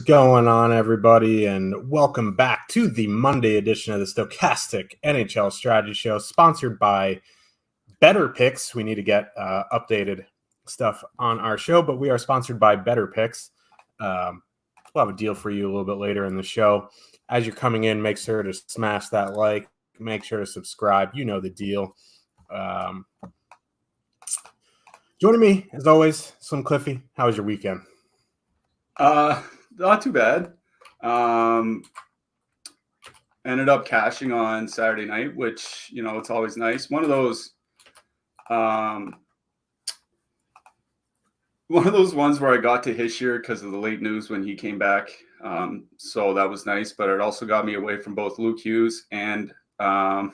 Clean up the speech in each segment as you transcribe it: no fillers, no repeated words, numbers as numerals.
going on, everybody, and welcome back to the Monday edition of the Stochastic NHL Strategy Show, sponsored by Better Picks. We need to get updated stuff on our show, but we are sponsored by Better Picks. We'll have a deal for you a little bit later in the show. As you're coming in, make sure to smash that like, make sure to subscribe. You know the deal. Joining me, as always, Slim Cliffy. How was your weekend? Not too bad. Ended up cashing on Saturday night, which, it's always nice. One of those ones where I got to Hischier because of the late news when he came back. So that was nice, but it also got me away from both Luke Hughes and Philip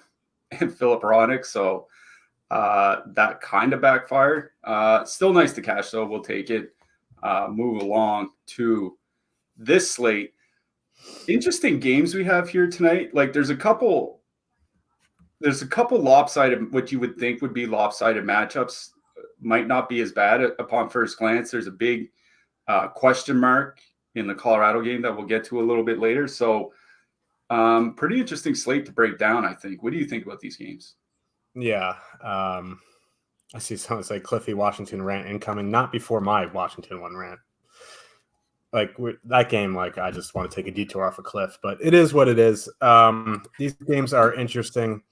Hronek. So that kind of backfired. Still nice to cash, though. We'll take it. Move along to this slate. Interesting games we have here tonight. Like there's a couple lopsided, what you would think would be lopsided matchups might not be as bad upon first glance. There's a big question mark in the Colorado game that we'll get to a little bit later. So pretty interesting slate to break down, I think. What do you think about these games? Yeah. I see someone say Cliffy Washington rant incoming, not before my Washington one rant. Like that game, I just want to take a detour off a cliff, but it is what it is. These games are interesting.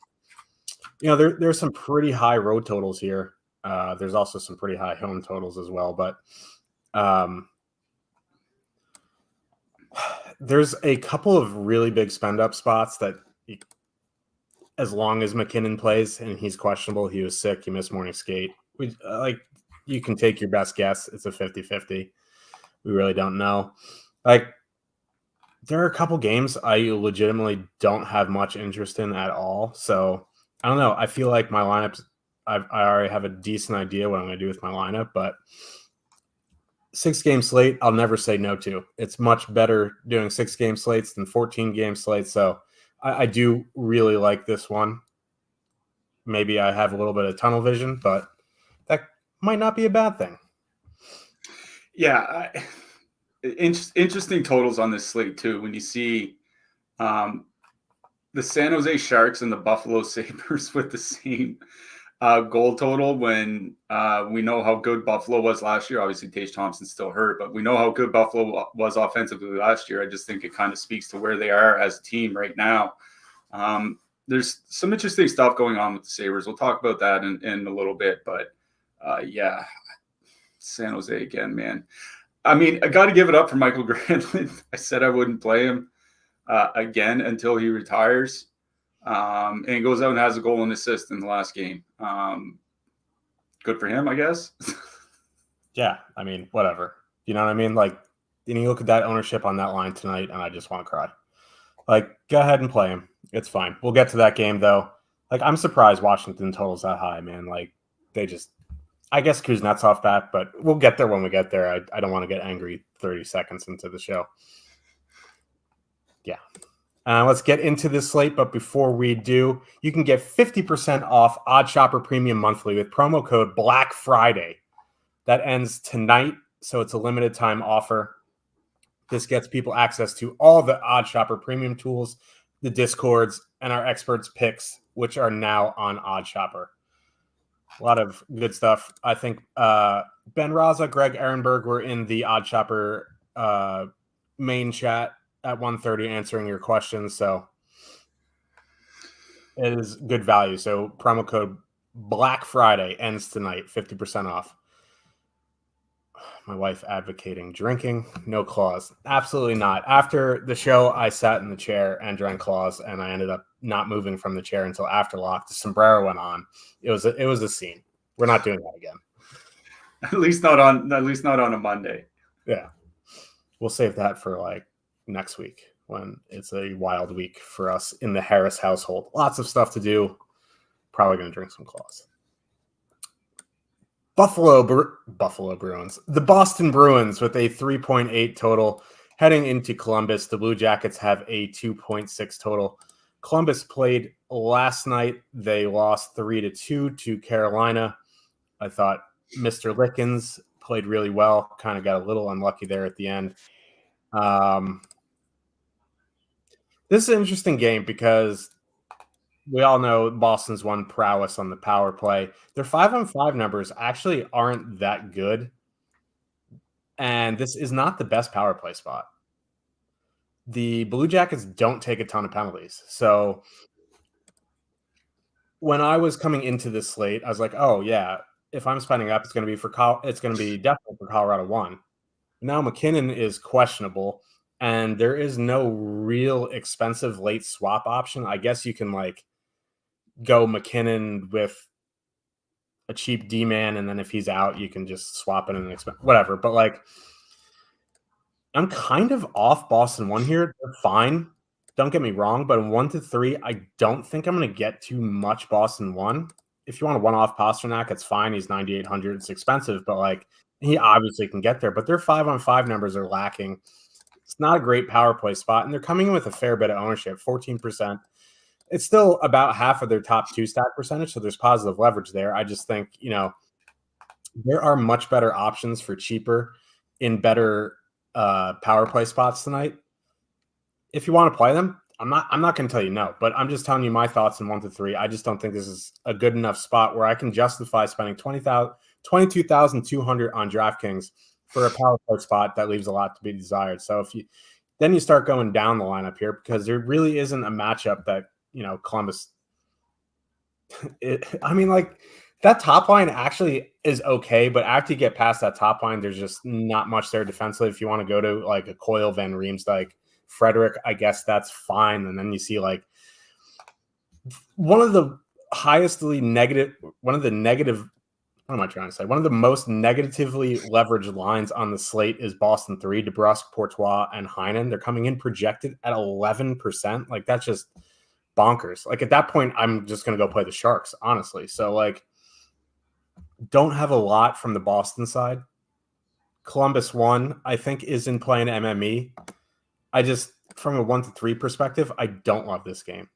There's some pretty high road totals here. There's also some pretty high home totals as well, but there's a couple of really big spend up spots that as long as McKinnon plays and he's questionable, he was sick, he missed morning skate. You can take your best guess. It's a 50-50. We really don't know. There are a couple games I legitimately don't have much interest in at all. So I don't know. I feel like my lineups, I already have a decent idea what I'm going to do with my lineup, but 6-game slate, I'll never say no to. It's much better doing 6-game slates than 14-game slates. So I do really like this one. Maybe I have a little bit of tunnel vision, but that might not be a bad thing. Yeah, interesting totals on this slate too. When you see the San Jose Sharks and the Buffalo Sabres with the same goal total, when we know how good Buffalo was last year. Obviously, Tage Thompson's still hurt, but we know how good Buffalo was offensively last year. I just think it kind of speaks to where they are as a team right now. There's some interesting stuff going on with the Sabres. We'll talk about that in a little bit, but yeah. San Jose again, man. I mean, I got to give it up for Michael Granlund. I said I wouldn't play him again until he retires. And he goes out and has a goal and assist in the last game. Good for him, I guess. Yeah, I mean, whatever. You know what I mean? You look at that ownership on that line tonight, and I just want to cry. Go ahead and play him. It's fine. We'll get to that game, though. I'm surprised Washington totals that high, man. They just... I guess Kuznetsov back, but we'll get there when we get there. I don't want to get angry 30 seconds into the show. Yeah. Let's get into this slate, but before we do, you can get 50% off OddsShopper Premium Monthly with promo code Black Friday. That ends tonight, so it's a limited time offer. This gets people access to all the OddsShopper Premium tools, the Discords, and our experts' picks, which are now on OddsShopper. A lot of good stuff. I think Ben Raza, Greg Ehrenberg were in the OddsShopper main chat at 1:30 answering your questions. So it is good value. So promo code Black Friday ends tonight, 50% off. My wife advocating drinking, no claws. Absolutely not. After the show, I sat in the chair and drank claws, and I ended up not moving from the chair until after lock. The sombrero went on. It was a scene. We're not doing that again. At least not on a Monday. Yeah. We'll save that for next week when it's a wild week for us in the Harris household. Lots of stuff to do. Probably going to drink some claws. Buffalo Bruins. The Boston Bruins with a 3.8 total heading into Columbus. The Blue Jackets have a 2.6 total. Columbus played last night. They lost 3-2 to Carolina. I thought Mr. Lickens played really well. Kind of got a little unlucky there at the end. This is an interesting game because we all know Boston's won prowess on the power play. Their 5-on-5 numbers actually aren't that good. And this is not the best power play spot. The Blue Jackets don't take a ton of penalties. So when I was coming into this slate, I was like, oh, yeah, if I'm spending up, it's going to be definitely for Colorado 1. Now McKinnon is questionable, and there is no real expensive late swap option. I guess you can go McKinnon with a cheap D-man, and then if he's out, you can just swap it in whatever. But I'm kind of off Boston 1 here. They're fine. Don't get me wrong, but in 1 to 3, I don't think I'm going to get too much Boston 1. If you want to one-off Pasternak, it's fine. He's 9,800. It's expensive, but he obviously can get there. But their 5-on-5 numbers are lacking. It's not a great power play spot, and they're coming in with a fair bit of ownership, 14%. It's still about half of their top 2 stack percentage, so there's positive leverage there. I just think, there are much better options for cheaper in better power play spots tonight. If you want to play them, I'm not going to tell you no, but I'm just telling you my thoughts in 1 to 3. I just don't think this is a good enough spot where I can justify spending $22,200 on DraftKings for a power play spot that leaves a lot to be desired. So then you start going down the lineup here because there really isn't a matchup that Columbus. That top line actually is okay, but after you get past that top line, there's just not much there defensively. If you want to go to a Coyle, Van Riemsdyk, Frederick, I guess that's fine. And then you see one of the most negatively leveraged lines on the slate is Boston 3, DeBrusk, Courtois, and Heinen. They're coming in projected at 11%. That's just bonkers. At that point, I'm just going to go play the Sharks, honestly. So don't have a lot from the Boston side. Columbus 1, I think, is in play in MME. I just, from a 1 to 3 perspective, I don't love this game.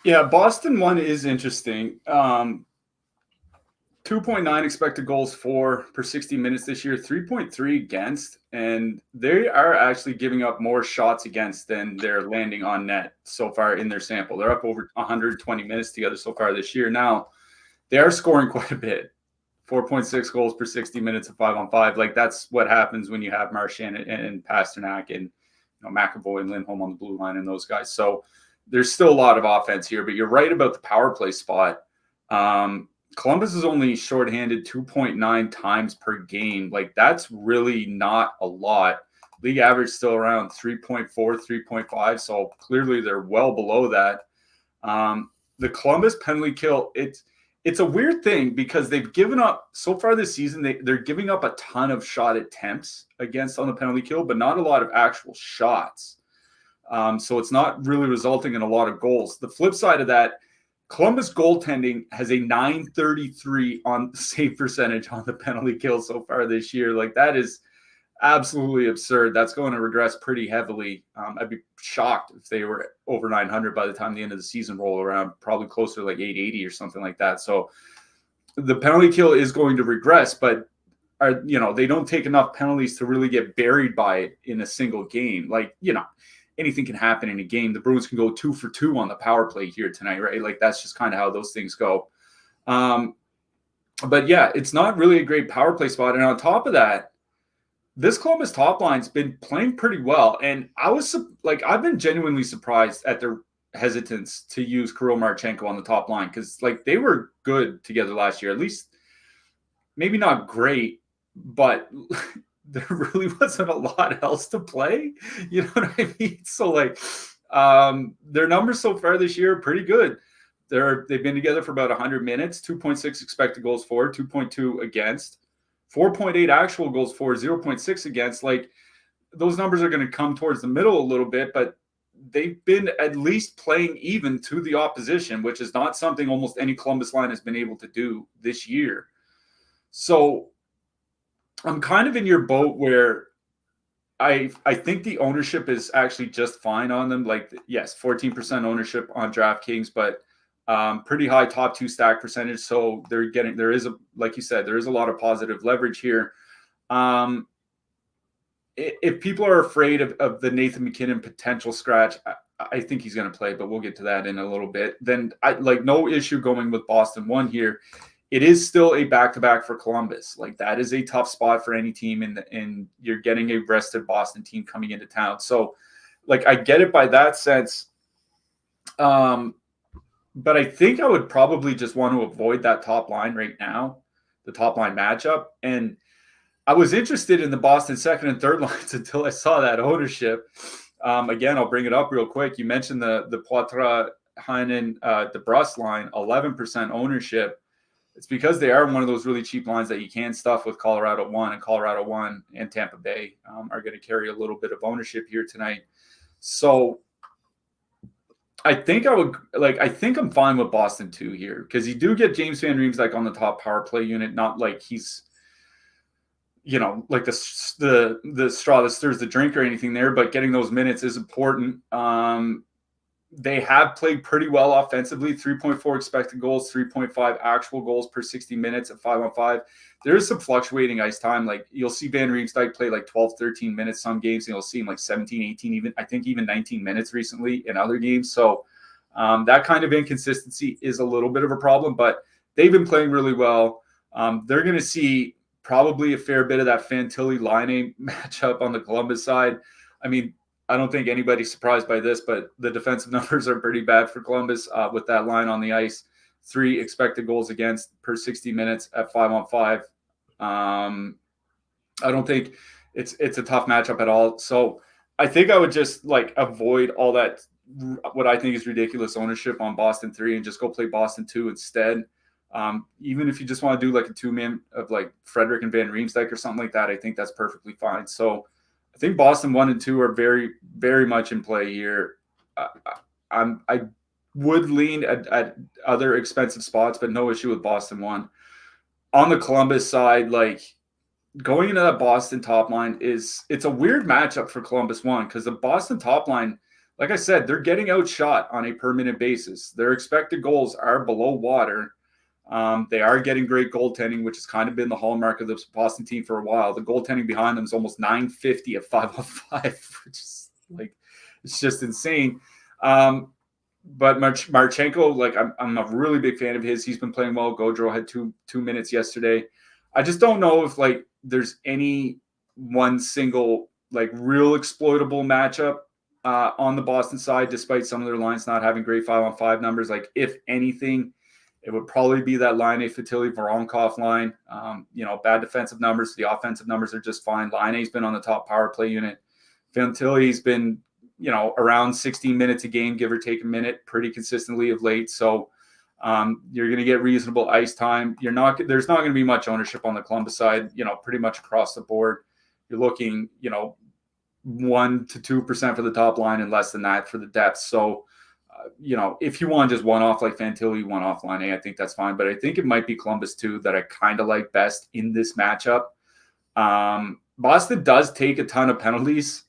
Yeah, Boston 1 is interesting. 2.9 expected goals for per 60 minutes this year, 3.3 against, and they are actually giving up more shots against than they're landing on net so far in their sample. They're up over 120 minutes together so far this year. Now, they are scoring quite a bit. 4.6 goals per 60 minutes of 5-on-5. That's what happens when you have Marchand and Pasternak and McAvoy and Lindholm on the blue line and those guys. So there's still a lot of offense here, but you're right about the power play spot. Columbus is only shorthanded 2.9 times per game. That's really not a lot. League average still around 3.4, 3.5. So clearly they're well below that. The Columbus penalty kill, it's a weird thing because they've given up so far this season. They're giving up a ton of shot attempts against on the penalty kill, but not a lot of actual shots. So it's not really resulting in a lot of goals. The flip side of that, Columbus goaltending has a 933 on save percentage on the penalty kill so far this year. That is absolutely absurd. That's going to regress pretty heavily. I'd be shocked if they were over 900 by the time the end of the season roll around, probably closer to 880 or something like that. So the penalty kill is going to regress, but they don't take enough penalties to really get buried by it in a single game. Anything can happen in a game. The Bruins can go 2 for 2 on the power play here tonight, right? That's just kind of how those things go. But yeah, it's not really a great power play spot. And on top of that, this Columbus top line's been playing pretty well. And I've been genuinely surprised at their hesitance to use Kirill Marchenko on the top line because they were good together last year, at least maybe not great, but there really wasn't a lot else to play. You know what I mean? So their numbers so far this year are pretty good. They've been together for about 100 minutes, 2.6 expected goals for, 2.2 against, 4.8 actual goals for, 0.6 against. Those numbers are going to come towards the middle a little bit, but they've been at least playing even to the opposition, which is not something almost any Columbus line has been able to do this year. So I'm kind of in your boat where I think the ownership is actually just fine on them. Yes, 14% ownership on DraftKings, but pretty high top 2 stack percentage. So like you said, there is a lot of positive leverage here. if people are afraid of the Nathan McKinnon potential scratch, I think he's going to play, but we'll get to that in a little bit. Then I like no issue going with Boston 1 here. It is still a back-to-back for Columbus. Like that is a tough spot for any team, and you're getting a rested Boston team coming into town. So, like I get it by that sense. But I think I would probably just want to avoid that top line right now, the top line matchup. And I was interested in the Boston second and third lines until I saw that ownership. Again, I'll bring it up real quick. You mentioned the Poitras, Heinen, DeBrus line, 11% ownership. It's because they are one of those really cheap lines that you can stuff with Colorado 1, and Colorado 1 and Tampa Bay are going to carry a little bit of ownership here tonight. So I think I'm fine with Boston 2 here, because you do get James Van Riemsdyk on the top power play unit. Not like he's, like the straw that stirs the drink or anything there, but getting those minutes is important. They have played pretty well offensively, 3.4 expected goals, 3.5 actual goals per 60 minutes at 5-on-5. There is some fluctuating ice time. Like you'll see Van Riemsdyk play like 12, 13 minutes some games, and you'll see him like 17, 18, even 19 minutes recently in other games. So that kind of inconsistency is a little bit of a problem, but they've been playing really well. They're going to see probably a fair bit of that Fantilli-Laine matchup on the Columbus side. I mean, I don't think anybody's surprised by this, but the defensive numbers are pretty bad for Columbus with that line on the ice. 3 expected goals against per 60 minutes at 5-on-5. I don't think it's a tough matchup at all. So I think I would just like avoid all that, what I think is ridiculous ownership on Boston 3, and just go play Boston 2 instead. Even if you just want to do like a 2-man of like Frederick and Van Riemsdyk or something like that, I think that's perfectly fine. So I think Boston 1 and 2 are very, very much in play here. I would lean at other expensive spots, but no issue with Boston 1. On the Columbus side, like going into that Boston top line it's a weird matchup for Columbus 1, because the Boston top line, like I said, they're getting outshot on a per minute basis. Their expected goals are below water. They are getting great goaltending, which has kind of been the hallmark of this Boston team for a while. The goaltending behind them is almost .950 at 5-on-5, which is like, it's just insane. But Marchenko, like I'm a really big fan of his. He's been playing well. Gaudreau had two minutes yesterday. I just don't know if like there's any one single like real exploitable matchup on the Boston side, despite some of their lines not having great 5-on-5 numbers. Like if anything, it would probably be that Laine, Fantilli, Voronkov line. Bad defensive numbers. The offensive numbers are just fine. Laine's been on the top power play unit. Fantilli's been, around 16 minutes a game, give or take a minute, pretty consistently of late. So you're going to get reasonable ice time. There's not going to be much ownership on the Columbus side, pretty much across the board. You're looking, 1 to 2% for the top line and less than that for the depth. So, if you want just one off like Fantilli, one off Laine, I think that's fine. But I think it might be Columbus 2 that I kind of like best in this matchup. Boston does take a ton of penalties.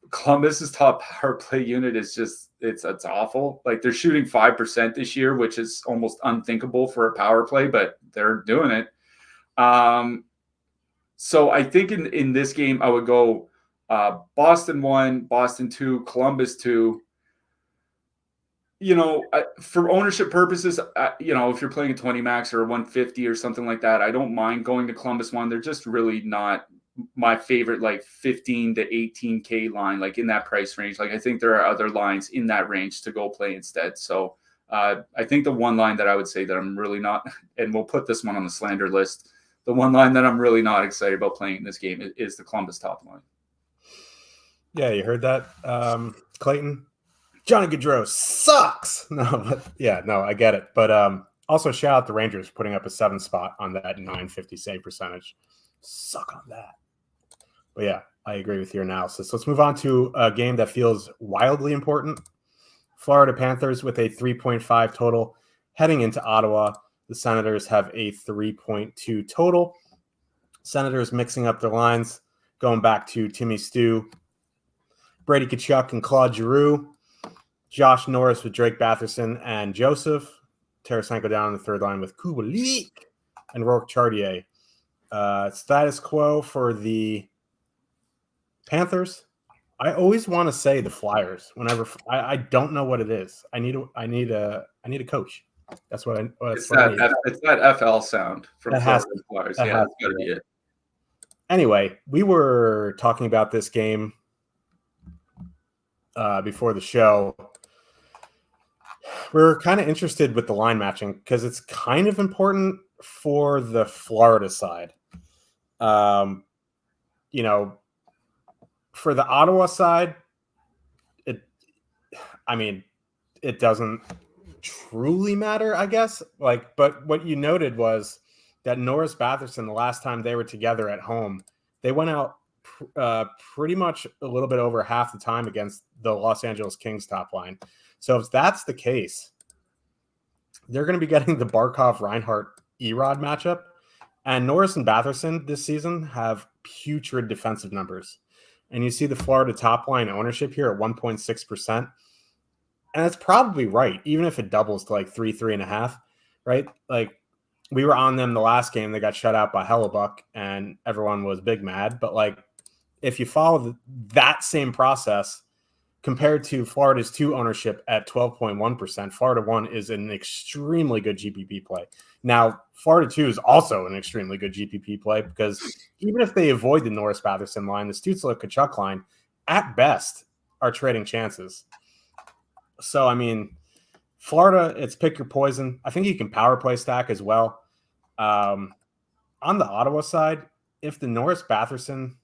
Columbus's top power play unit is just, it's awful. Like they're shooting 5% this year, which is almost unthinkable for a power play, but they're doing it. So I think in this game, I would go Boston 1, Boston 2, Columbus 2. For ownership purposes, if you're playing a 20 max or a 150 or something like that, I don't mind going to Columbus 1. They're just really not my favorite, like 15 to 18K line, like in that price range. Like I think there are other lines in that range to go play instead. So I think the one line that I would say that I'm really not, and we'll put this one on the slander list, the one line that I'm really not excited about playing in this game is the Columbus top line. Yeah, you heard that, Clayton? Johnny Gaudreau sucks. I get it. But also shout out the Rangers putting up a 7 spot on that .950 save percentage. Suck on that. But yeah, I agree with your analysis. Let's move on to a game that feels wildly important. Florida Panthers with a 3.5 total heading into Ottawa. The Senators have a 3.2 total. Senators mixing up their lines, going back to Timmy Stew, Brady Tkachuk, and Claude Giroux. Josh Norris with Drake Batherson and Joseph. Tarasenko down on the third line with Kubalik and Rourke Chartier. Status quo for the Panthers. I always want to say the Flyers. Whenever I don't know what it is. I need a coach. That's what I need. It's that FL sound from Florida Flyers. Yeah, that's got to be it. Anyway, we were talking about this game before the show. We're kind of interested with the line matching because it's kind of important for the Florida side. For the Ottawa side, it doesn't truly matter, I guess. But what you noted was that Norris Batherson, the last time they were together at home, they went out pretty much a little bit over half the time against the Los Angeles Kings top line. So if that's the case, they're going to be getting the Barkov-Reinhart-Erod matchup. And Norris and Batherson this season have putrid defensive numbers. And you see the Florida top line ownership here at 1.6%. And that's probably right, even if it doubles to 3.5, right? We were on them the last game. They got shut out by Hellebuck, and everyone was big mad. But, if you follow that same process, compared to Florida's 2 ownership at 12.1%, Florida 1 is an extremely good GPP play. Now, Florida 2 is also an extremely good GPP play because even if they avoid the Norris Batherson line, the Stützle-Tkachuk line, at best, are trading chances. So, Florida, it's pick your poison. I think you can power play stack as well. On the Ottawa side, if the Norris Batherson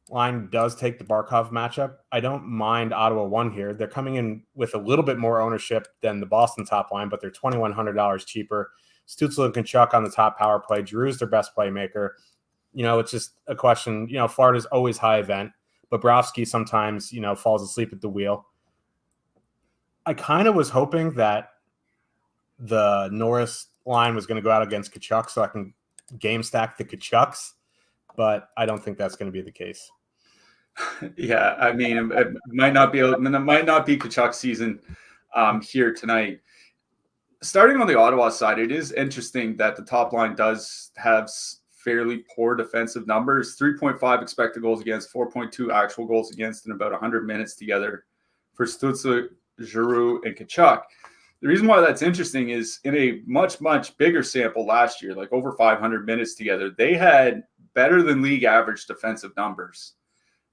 line does take the Barkov matchup, I don't mind Ottawa 1 here. They're coming in with a little bit more ownership than the Boston top line, but they're $2,100 cheaper. Stützle and Tkachuk on the top power play. Drew's their best playmaker. It's just a question. Florida's always high event. Bobrovsky sometimes, falls asleep at the wheel. I kind of was hoping that the Norris line was going to go out against Tkachuk so I can game stack the Tkachuks, but I don't think that's going to be the case. Yeah, it might not be Tkachuk season here tonight. Starting on the Ottawa side, it is interesting that the top line does have fairly poor defensive numbers. 3.5 expected goals against, 4.2 actual goals against in about 100 minutes together for Stützle, Giroux, and Tkachuk. The reason why that's interesting is in a much, much bigger sample last year, over 500 minutes together, they had better than league average defensive numbers.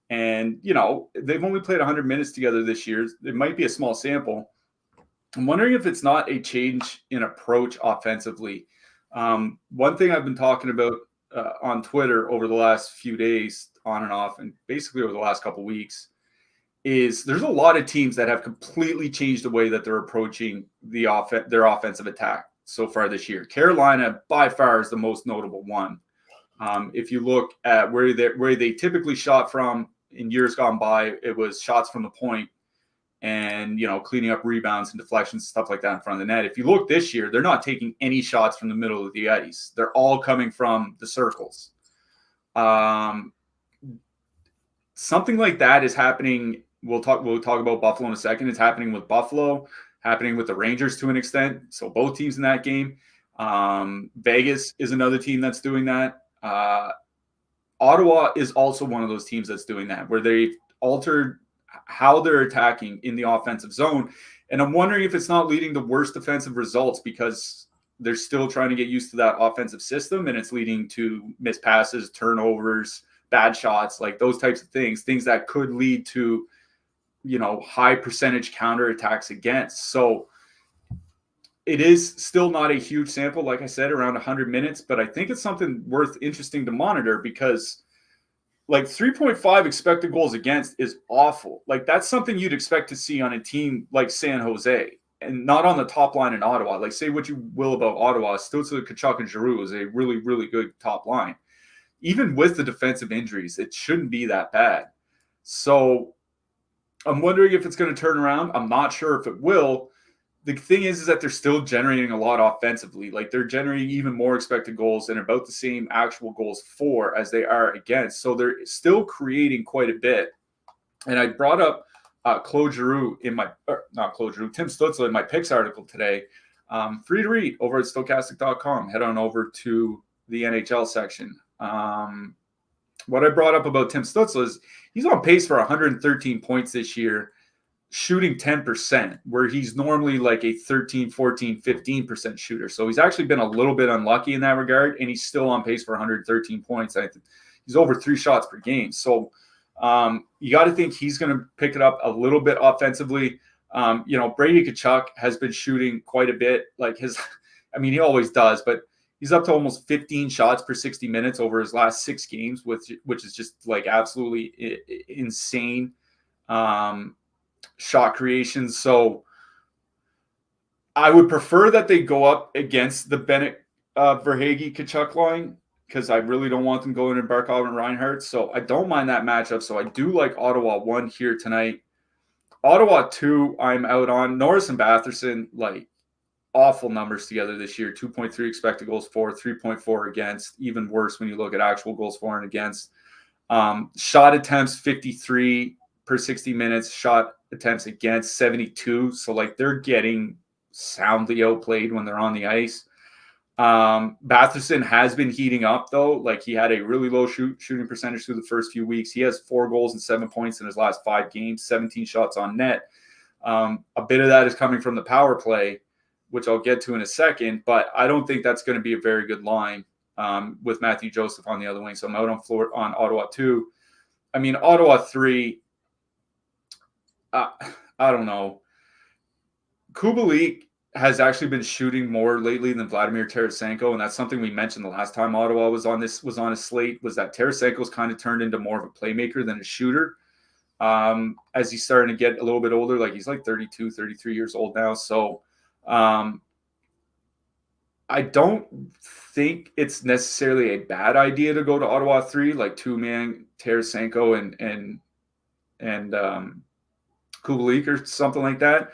And, they've only played 100 minutes together this year. It might be a small sample. I'm wondering if it's not a change in approach offensively. One thing I've been talking about on Twitter over the last few days, on and off, and basically over the last couple of weeks, is there's a lot of teams that have completely changed the way that they're approaching their offensive attack so far this year. Carolina, by far, is the most notable one. If you look at where they typically shot from in years gone by, it was shots from the point and, cleaning up rebounds and deflections, stuff like that in front of the net. If you look this year, they're not taking any shots from the middle of the ice. They're all coming from the circles. Something like that is happening. We'll talk about Buffalo in a second. It's happening with Buffalo, happening with the Rangers to an extent. So both teams in that game. Vegas is another team that's doing that. Ottawa is also one of those teams that's doing that, where they've altered how they're attacking in the offensive zone. And I'm wondering if it's not leading to worse defensive results because they're still trying to get used to that offensive system, and it's leading to missed passes, turnovers, bad shots, those types of things that could lead to, high percentage counterattacks against. So it is still not a huge sample, like I said, around 100 minutes, but I think it's something worth interesting to monitor because 3.5 expected goals against is awful. That's something you'd expect to see on a team like San Jose and not on the top line in Ottawa. Say what you will about Ottawa, Stützle, Tkachuk, and Giroux is a really, really good top line. Even with the defensive injuries, it shouldn't be that bad. So I'm wondering if it's going to turn around. I'm not sure if it will. The thing is that they're still generating a lot offensively. They're generating even more expected goals and about the same actual goals for as they are against. So they're still creating quite a bit. And I brought up Tim Stützle in my picks article today. Free to read over at Stokastic.com. Head on over to the NHL section. what I brought up about Tim Stützle is he's on pace for 113 points this year, shooting 10%, where he's normally like a 13, 14, 15% shooter. So he's actually been a little bit unlucky in that regard, and he's still on pace for 113 points. He's over 3 shots per game. So you got to think he's going to pick it up a little bit offensively. Brady Tkachuk has been shooting quite a bit. He always does, but he's up to almost 15 shots per 60 minutes over his last 6 games, which is just like absolutely insane shot creation. So I would prefer that they go up against the Bennett, Verhaeghe, Tkachuk line, because I really don't want them going in Barkov and Reinhart. So I don't mind that matchup. So I do like Ottawa 1 here tonight. Ottawa 2, I'm out on. Norris and Batherson, awful numbers together this year. 2.3 expected goals for, 3.4 against. Even worse when you look at actual goals for and against. Shot attempts, 53 per 60 minutes. Shot attempts against, 72. So, they're getting soundly outplayed when they're on the ice. Batherson has been heating up, though. He had a really low shooting percentage through the first few weeks. He has 4 goals and 7 points in his last 5 games, 17 shots on net. A bit of that is coming from the power play, which I'll get to in a second, but I don't think that's going to be a very good line with Matthew Joseph on the other wing. So I'm out on Ottawa 2. Ottawa 3, I don't know. Kubalik has actually been shooting more lately than Vladimir Tarasenko, and that's something we mentioned the last time Ottawa was on a slate, was that Tarasenko's kind of turned into more of a playmaker than a shooter as he's starting to get a little bit older. He's 32, 33 years old now. So I don't think it's necessarily a bad idea to go to Ottawa 3, 2-man Tarasenko and Kubalik or something like that.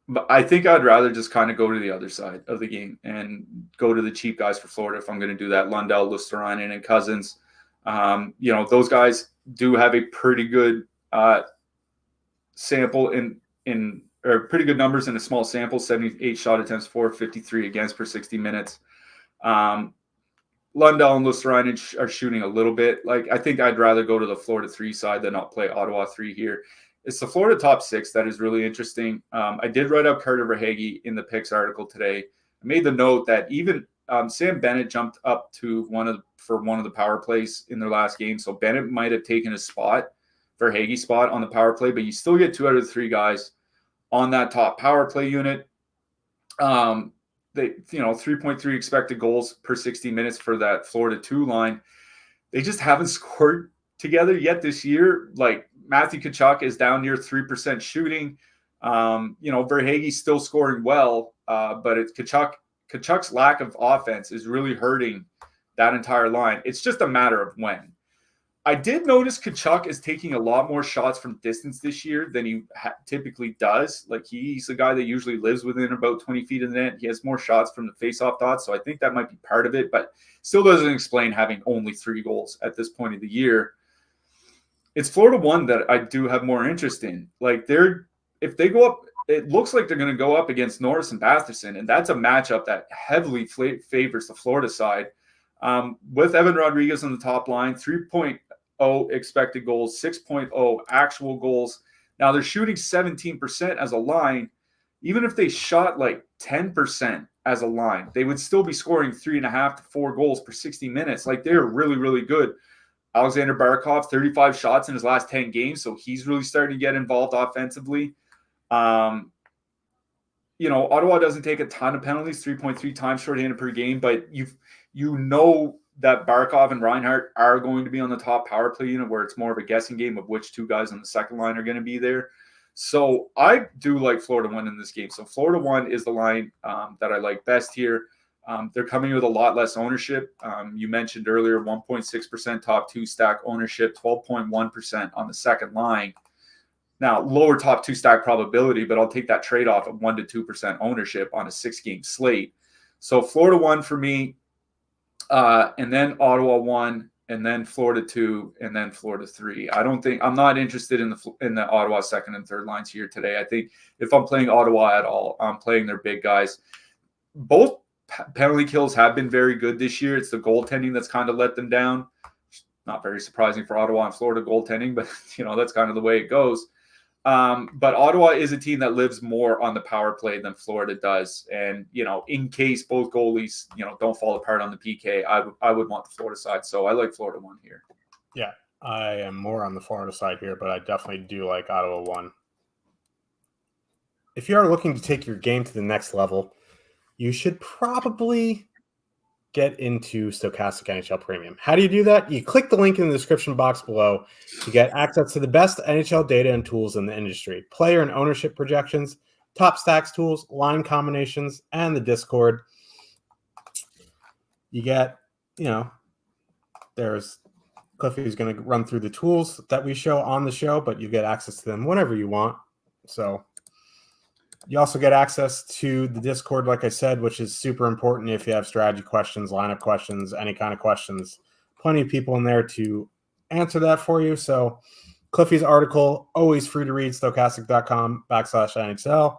But I think I'd rather just kind of go to the other side of the game and go to the cheap guys for Florida if I'm going to do that. Lundell, Luostarinen, and Cousins. Those guys do have a pretty good sample or pretty good numbers in a small sample. 78 shot attempts for, 53 against per 60 minutes. Lundell and Luostarinen are shooting a little bit. I think I'd rather go to the Florida 3 side than not play Ottawa 3 here. It's the Florida top 6 that is really interesting. I did write up Carter Verhaeghe in the picks article today. I made the note that even Sam Bennett jumped up to one of the power plays in their last game. So Bennett might have taken a spot, Verhaeghe spot on the power play, but you still get 2 out of the 3 guys on that top power play unit. 3.3 expected goals per 60 minutes for that Florida 2 line. They just haven't scored together yet this year. Matthew Tkachuk is down near 3% shooting. Verhaeghe's still scoring well, but it's Kachuk's lack of offense is really hurting that entire line. It's just a matter of when. I did notice Tkachuk is taking a lot more shots from distance this year than he typically does. He's a guy that usually lives within about 20 feet of the net. He has more shots from the faceoff dots, so I think that might be part of it, but still doesn't explain having only 3 goals at this point of the year. It's Florida 1 that I do have more interest in. If they go up, it looks like they're going to go up against Norris and Batherson, and that's a matchup that heavily favors the Florida side. With Evan Rodriguez on the top line, 3.0 expected goals, 6.0 actual goals. Now they're shooting 17% as a line. Even if they shot 10% as a line, they would still be scoring 3.5 to 4 goals per 60 minutes. They're really, really good. Alexander Barkov, 35 shots in his last 10 games, so he's really starting to get involved offensively. Ottawa doesn't take a ton of penalties, 3.3 times shorthanded per game, but you know that Barkov and Reinhart are going to be on the top power play unit, where it's more of a guessing game of which 2 guys on the second line are going to be there. So I do like Florida 1 in this game. So Florida 1 is the line that I like best here. They're coming with a lot less ownership. You mentioned earlier 1.6% top 2 stack ownership, 12.1% on the second line. Now, lower top 2 stack probability, but I'll take that trade-off of 1 to 2% ownership on a 6-game slate. So Florida 1 for me, and then Ottawa 1, and then Florida 2, and then Florida 3. I'm not interested in the Ottawa second and third lines here today. I think if I'm playing Ottawa at all, I'm playing their big guys. Both penalty kills have been very good this year. It's the goaltending that's kind of let them down. Not very surprising for Ottawa and Florida goaltending, but that's kind of the way it goes. But Ottawa is a team that lives more on the power play than Florida does. And, in case both goalies, don't fall apart on the PK, I would want the Florida side. So I like Florida 1 here. Yeah, I am more on the Florida side here, but I definitely do like Ottawa 1. If you are looking to take your game to the next level, you should probably get into Stochastic NHL Premium. How do you do that? You click the link in the description box below to get access to the best NHL data and tools in the industry, player and ownership projections, top stacks tools, line combinations, and the Discord. You get, there's Cliffy's going to run through the tools that we show on the show, but you get access to them whenever you want. So you also get access to the Discord, like I said, which is super important if you have strategy questions, lineup questions, any kind of questions. Plenty of people in there to answer that for you. So Cliffy's article, always free to read, stochastic.com/NHL.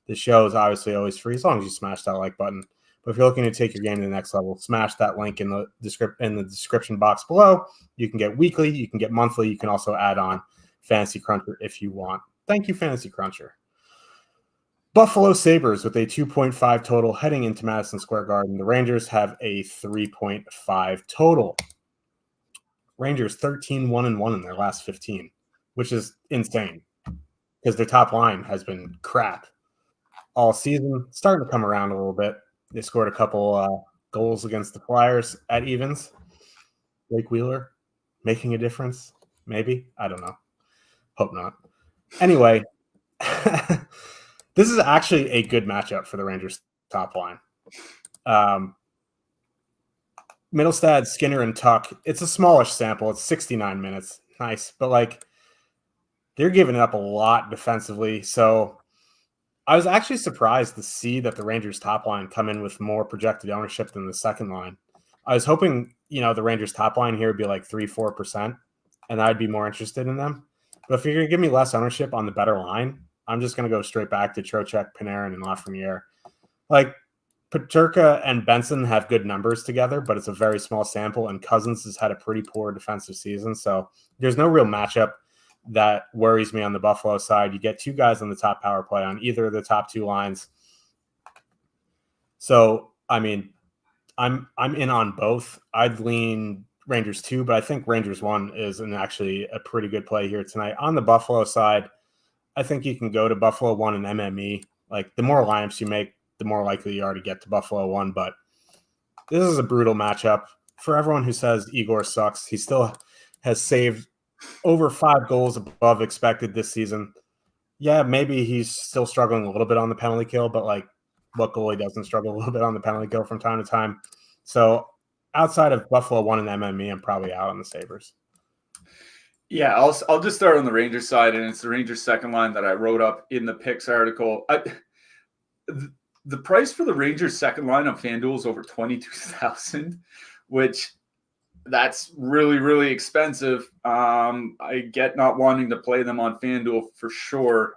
The show is obviously always free as long as you smash that like button. But if you're looking to take your game to the next level, smash that link in the description box below. You can get weekly, you can get monthly, you can also add on Fantasy Cruncher if you want. Thank you, Fantasy Cruncher. Buffalo Sabres with a 2.5 total heading into Madison Square Garden. The Rangers have a 3.5 total. Rangers 13-1-1 in their last 15, which is insane because their top line has been crap all season. Starting to come around a little bit. They scored a couple goals against the Flyers at evens. Blake Wheeler making a difference, maybe. I don't know. Hope not. Anyway, this is actually a good matchup for the Rangers top line. Middlestad, Skinner, and Tuck. It's a smallish sample. It's 69 minutes. Nice. But, they're giving up a lot defensively. So I was actually surprised to see that the Rangers top line come in with more projected ownership than the second line. I was hoping, the Rangers top line here would be 3-4%, and I'd be more interested in them. But if you're going to give me less ownership on the better line, I'm just going to go straight back to Trocheck, Panarin, and Lafreniere. Peterka and Benson have good numbers together, but it's a very small sample, and Cousins has had a pretty poor defensive season. So there's no real matchup that worries me on the Buffalo side. You get two guys on the top power play on either of the top two lines. So, I'm in on both. I'd lean Rangers 2, but I think Rangers 1 is actually a pretty good play here tonight. On the Buffalo side, I think you can go to Buffalo 1 and MME. The more lineups you make, the more likely you are to get to Buffalo 1. But this is a brutal matchup. For everyone who says Igor sucks, he still has saved over 5 goals above expected this season. Yeah, maybe he's still struggling a little bit on the penalty kill, but what goalie doesn't struggle a little bit on the penalty kill from time to time? So outside of Buffalo 1 and MME, I'm probably out on the Sabres. Yeah, I'll just start on the Rangers side, and it's the Rangers second line that I wrote up in the picks article. The price for the Rangers second line on FanDuel is over $22,000, which that's really, really expensive. I get not wanting to play them on FanDuel for sure.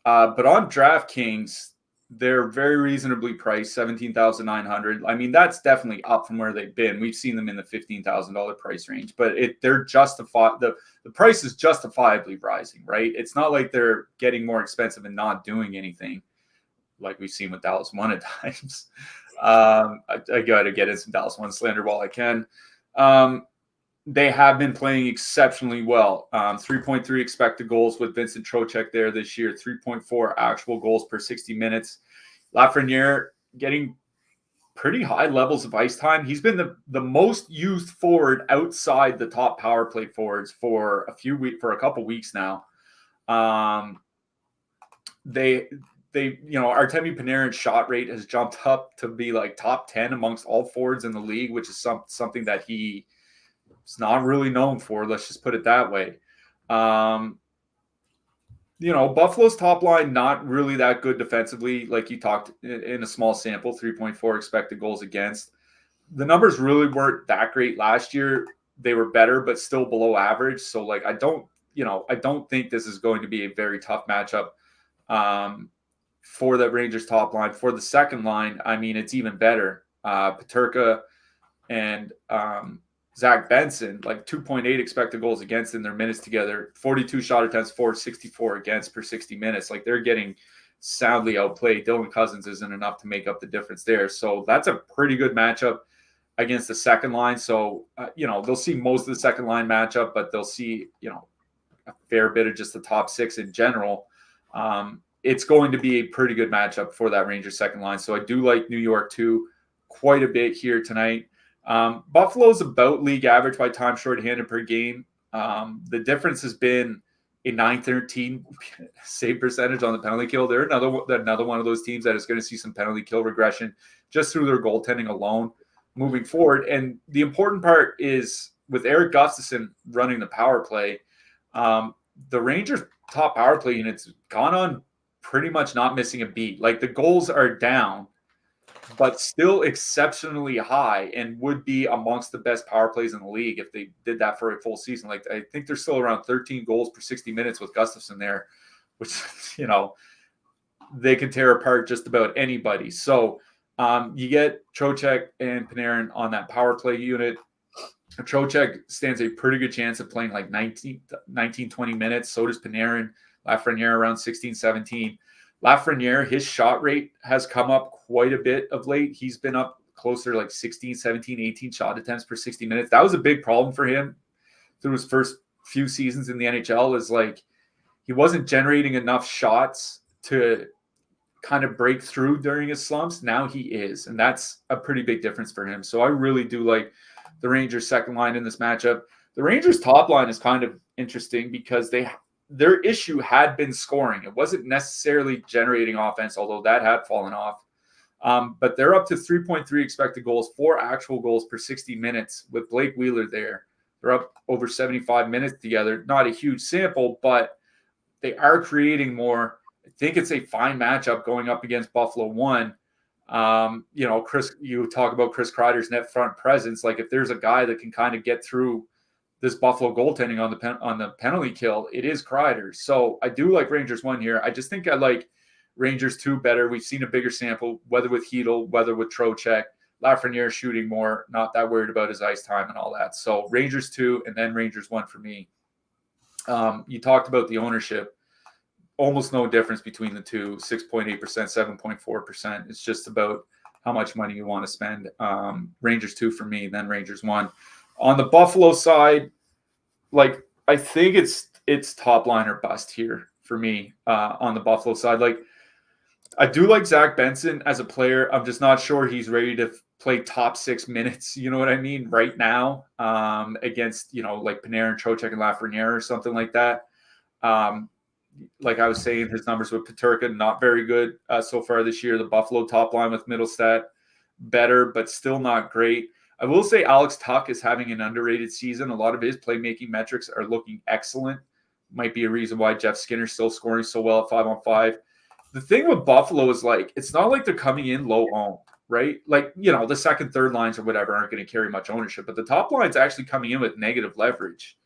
But on DraftKings, they're very reasonably priced, $17,900. That's definitely up from where they've been. We've seen them in the $15,000 price range, but they're justified. The price is justifiably rising, right? It's not like they're getting more expensive and not doing anything, like we've seen with Dallas One at times. I got to get in some Dallas One slander while I can. They have been playing exceptionally well. 3.3 expected goals with Vincent Trocheck there this year, 3.4 actual goals per 60 minutes. Lafreniere getting pretty high levels of ice time. He's been the most used forward outside the top power play forwards for a couple weeks now. Artemi Panarin's shot rate has jumped up to be top 10 amongst all forwards in the league, which is something that he is not really known for. Let's just put it that way. Buffalo's top line, not really that good defensively. Like you talked in a small sample, 3.4 expected goals against. The numbers really weren't that great last year. They were better, but still below average. So I don't think this is going to be a very tough matchup for the Rangers top line. For the second line, it's even better. Peterka and Zach Benson, like 2.8 expected goals against in their minutes together, 42 shot attempts for, 64 against per 60 minutes. Like they're getting soundly outplayed. Dylan Cousins isn't enough to make up the difference there. So that's a pretty good matchup against the second line. So, they'll see most of the second line matchup, but they'll see, a fair bit of just the top six in general. It's going to be a pretty good matchup for that Rangers second line. So I do like New York too quite a bit here tonight. Buffalo's about league average by time shorthanded per game. The difference has been a .913 save percentage on the penalty kill. They're another one of those teams that is going to see some penalty kill regression just through their goaltending alone moving forward. And the important part is with Eric Gustafsson running the power play, the Rangers' top power play unit's gone on pretty much not missing a beat. Like the goals are down, but still exceptionally high and would be amongst the best power plays in the league if they did that for a full season. Like I think they're still around 13 goals per 60 minutes with Gustafsson there, which, they can tear apart just about anybody. So you get Trocheck and Panarin on that power play unit. Trocheck stands a pretty good chance of playing like 19, 20 minutes. So does Panarin. Lafreniere around 16, 17. Lafreniere, his shot rate has come up quite a bit of late. He's been up closer to like 16, 17, 18 shot attempts per 60 minutes. That was a big problem for him through his first few seasons in the NHL, is like he wasn't generating enough shots to kind of break through during his slumps. Now he is, and that's a pretty big difference for him. So I really do like the Rangers second line in this matchup. The Rangers top line is kind of interesting because their issue had been scoring. It wasn't necessarily generating offense, although that had fallen off. But they're up to 3.3 expected goals, 4 actual goals per 60 minutes with Blake Wheeler there. They're up over 75 minutes together. Not a huge sample, but they are creating more. I think it's a fine matchup going up against Buffalo 1. Chris, you talk about Chris Kreider's net front presence. Like if there's a guy that can kind of get through this Buffalo goaltending on the penalty kill, it is Kreider. So I do like Rangers 1 here. I just think I like Rangers 2 better. We've seen a bigger sample, whether with Hedl, whether with Trocheck. Lafreniere shooting more, not that worried about his ice time and all that. So Rangers 2 and then Rangers 1 for me. You talked about the ownership. Almost no difference between the two, 6.8%, 7.4%. It's just about how much money you want to spend. Rangers 2 for me, then Rangers 1. On the Buffalo side, like I think it's top line or bust here for me on the Buffalo side. Like I do like Zach Benson as a player. I'm just not sure he's ready to play top 6 minutes. You know what I mean? Right now against, like Panarin, Trocheck, and Lafreniere or something like that. Like I was saying, his numbers with Peterka, not very good so far this year. The Buffalo top line with Middlestat, better, but still not great. I will say Alex Tuch is having an underrated season. A lot of his playmaking metrics are looking excellent. Might be a reason why Jeff Skinner's still scoring so well at 5-on-5. The thing with Buffalo is like, it's not like they're coming in low owned, right? Like, the second, third lines or whatever aren't going to carry much ownership, but the top line's actually coming in with negative leverage.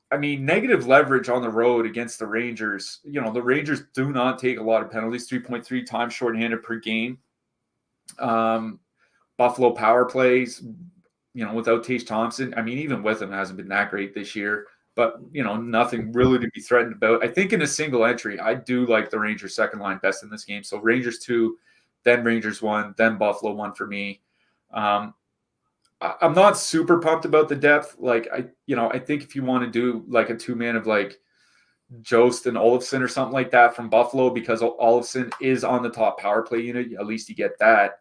I mean, negative leverage on the road against the Rangers. The Rangers do not take a lot of penalties, 3.3 times shorthanded per game. Buffalo power plays, without Tage Thompson. I mean, even with him, hasn't been that great this year. But, nothing really to be threatened about. I think in a single entry, I do like the Rangers second line best in this game. So Rangers 2, then Rangers 1, then Buffalo 1 for me. I'm not super pumped about the depth. Like I think if you want to do like a 2-man of like Jost and Olofsson or something like that from Buffalo, because Olofsson is on the top power play unit, at least you get that.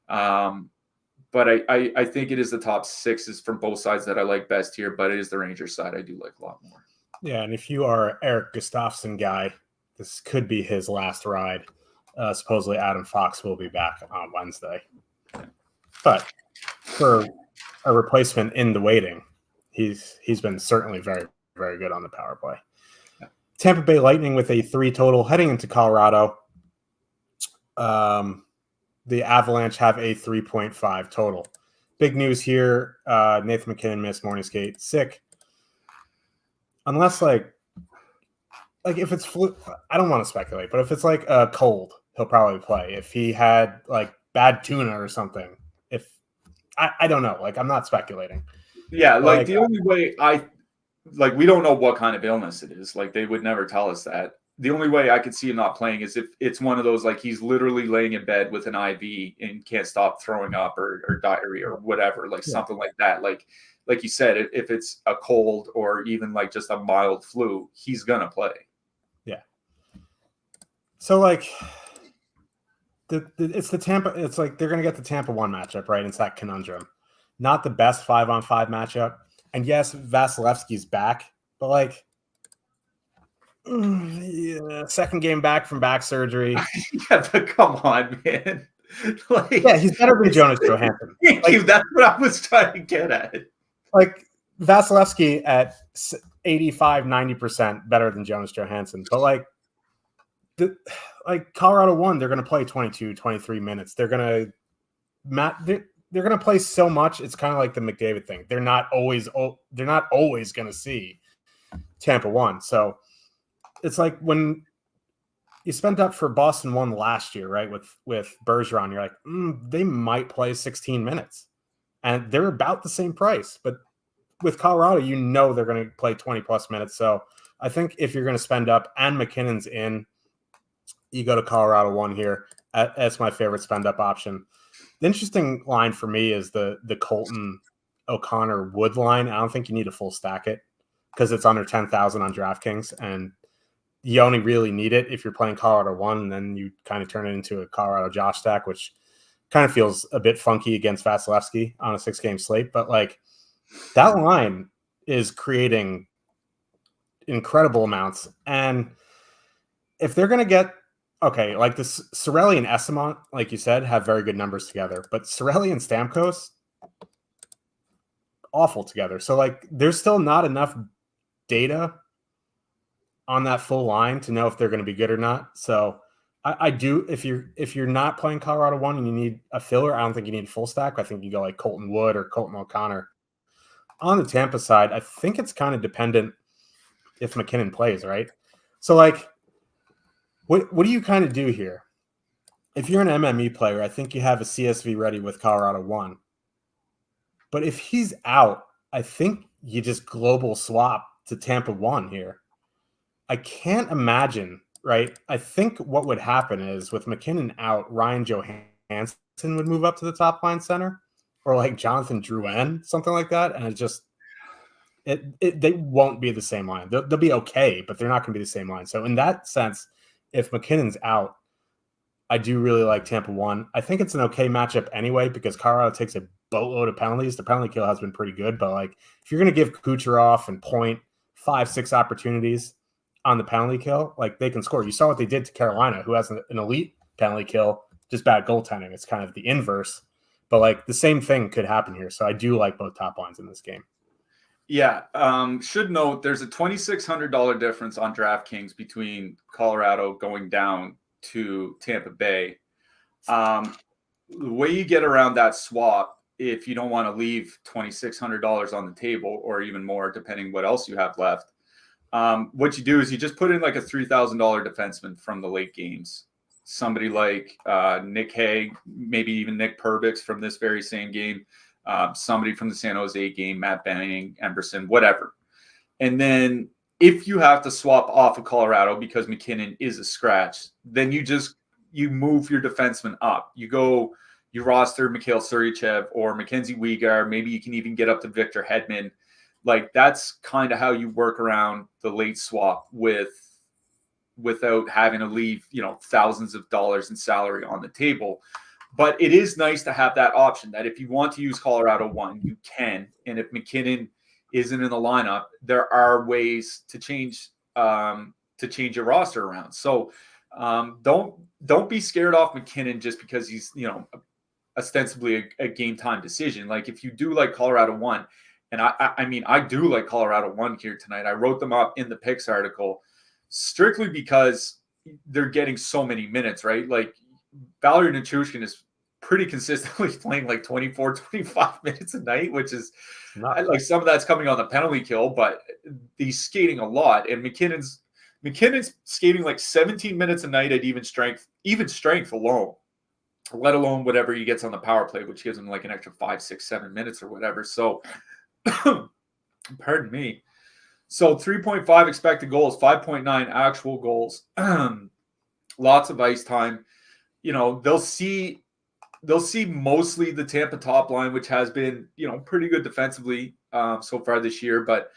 But I think it is the top 6s from both sides that I like best here, but it is the Rangers side I do like a lot more. Yeah, and if you are an Eric Gustafsson guy, this could be his last ride. Supposedly Adam Fox will be back on Wednesday. But for a replacement in the waiting, he's been certainly very, very good on the power play. Yeah. Tampa Bay Lightning with a 3 total heading into Colorado. The Avalanche have a 3.5 total. Big news here. Nathan McKinnon missed morning skate, sick. Unless like if it's flu, I don't want to speculate, but if it's like a cold, he'll probably play. If he had like bad tuna or something, I don't know. Like I'm not speculating. Yeah, like the only way we don't know what kind of illness it is. Like they would never tell us that. The only way I could see him not playing is if it's one of those, like he's literally laying in bed with an IV and can't stop throwing up or diarrhea or whatever, like something like that. Like you said, if it's a cold or even like just a mild flu, he's gonna play. Yeah. So like it's the Tampa. It's like they're gonna get the Tampa 1 matchup, right? It's that conundrum. Not the best 5-on-5 matchup. And yes, Vasilevsky's back, but like, second game back from back surgery. Yeah, but come on, man. Yeah, he's better than Jonas Johansson. Thank you. That's what I was trying to get at. Like Vasilevsky at 85-90% better than Jonas Johansson. But like Colorado 1, they're going to play 22, 23 minutes. They're going to play so much. It's kind of like the McDavid thing. They're not always going to see Tampa 1. So it's like when you spent up for Boston 1 last year, right? With Bergeron, you're like, they might play 16 minutes, and they're about the same price. But with Colorado, they're going to play 20 plus minutes. So I think if you're going to spend up and McKinnon's in, you go to Colorado 1 here. That's my favorite spend up option. The interesting line for me is the Colton O'Connor Wood line. I don't think you need to full stack it because it's under 10,000 on DraftKings, and you only really need it if you're playing Colorado 1, and then you kind of turn it into a Colorado Josh stack, which kind of feels a bit funky against Vasilevsky on a 6-game slate. But like that line is creating incredible amounts. And if they're going to get, okay, like this Cirelli and Esamont, like you said, have very good numbers together, but Cirelli and Stamkos, awful together. So like there's still not enough data on that full line to know if they're going to be good or not. So I do, if you're not playing Colorado 1 and you need a filler, I don't think you need full stack. I think you go like Colton Wood or Colton O'Connor. On the Tampa side, I think it's kind of dependent if McKinnon plays, right? So like, what do you kind of do here? If you're an MME player, I think you have a CSV ready with Colorado 1. But if he's out, I think you just global swap to Tampa 1 here. I can't imagine, right? I think what would happen is with McKinnon out, Ryan Johansson would move up to the top line center, or like Jonathan Drouin, something like that. And they won't be the same line. They'll be okay, but they're not going to be the same line. So in that sense, if McKinnon's out, I do really like Tampa 1. I think it's an okay matchup anyway because Colorado takes a boatload of penalties. The penalty kill has been pretty good, but like if you're going to give Kucherov and Point 5-6 opportunities on the penalty kill, like they can score. You saw what they did to Carolina, who has an elite penalty kill, just bad goaltending. It's kind of the inverse, but like the same thing could happen here. So I do like both top lines in this game. Yeah. Should note there's a $2,600 difference on DraftKings between Colorado going down to Tampa Bay. The way you get around that swap, if you don't want to leave $2,600 on the table or even more, depending what else you have left, what you do is you just put in like a $3,000 defenseman from the late games. Somebody like Nick Hague, maybe even Nick Perbix from this very same game. Somebody from the San Jose game, Matt Benning, Emberson, whatever. And then if you have to swap off of Colorado because McKinnon is a scratch, then you move your defenseman up. You roster Mikhail Sergachev or Mackenzie Weegar. Maybe you can even get up to Victor Hedman. Like that's kind of how you work around the late swap without having to leave, thousands of dollars in salary on the table. But it is nice to have that option that if you want to use Colorado 1, you can. And if McKinnon isn't in the lineup, there are ways to change your roster around. So don't be scared off McKinnon just because he's, ostensibly a game time decision. Like if you do like Colorado 1, and I do like Colorado 1 here tonight. I wrote them up in the picks article strictly because they're getting so many minutes, right? Like Valery Nichushkin is pretty consistently playing like 24, 25 minutes a night, which is like some of that's coming on the penalty kill, but he's skating a lot. And McKinnon's skating like 17 minutes a night at even strength alone, let alone whatever he gets on the power play, which gives him like an extra 5, 6, 7 minutes or whatever. So Pardon me. So 3.5 expected goals, 5.9 actual goals. Lots of ice time. They'll see mostly the Tampa top line, which has been, pretty good defensively so far this year. But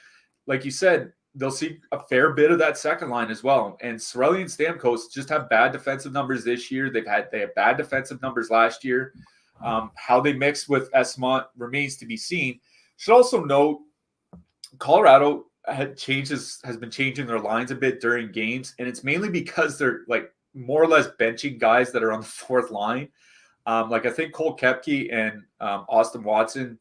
like you said, they'll see a fair bit of that second line as well. And Cirelli and Stamkos just have bad defensive numbers this year. They have bad defensive numbers last year. How they mix with Esmont remains to be seen. Should also note, Colorado has been changing their lines a bit during games, and it's mainly because they're like more or less benching guys that are on the fourth line. I think Cole Koepke and Austin Watson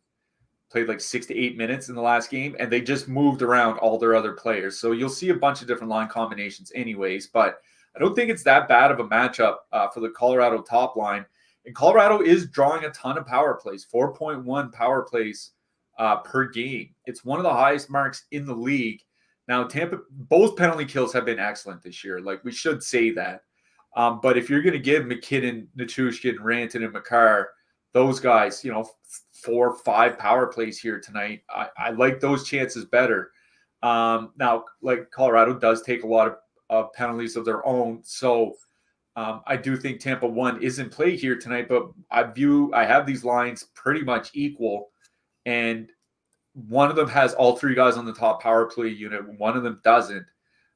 played like 6 to 8 minutes in the last game, and they just moved around all their other players. So you'll see a bunch of different line combinations anyways, but I don't think it's that bad of a matchup for the Colorado top line. And Colorado is drawing a ton of power plays, 4.1 power plays per game. It's one of the highest marks in the league. Now, Tampa, both penalty kills have been excellent this year. Like, we should say that. But if you're going to give McKinnon, Nichushkin, Rantanen, and Makar, those guys, 4 or 5 power plays here tonight, I like those chances better. Now, like, Colorado does take a lot of penalties of their own. So I do think Tampa 1 is in play here tonight, but I have these lines pretty much equal. And one of them has all 3 guys on the top power play unit. One of them doesn't.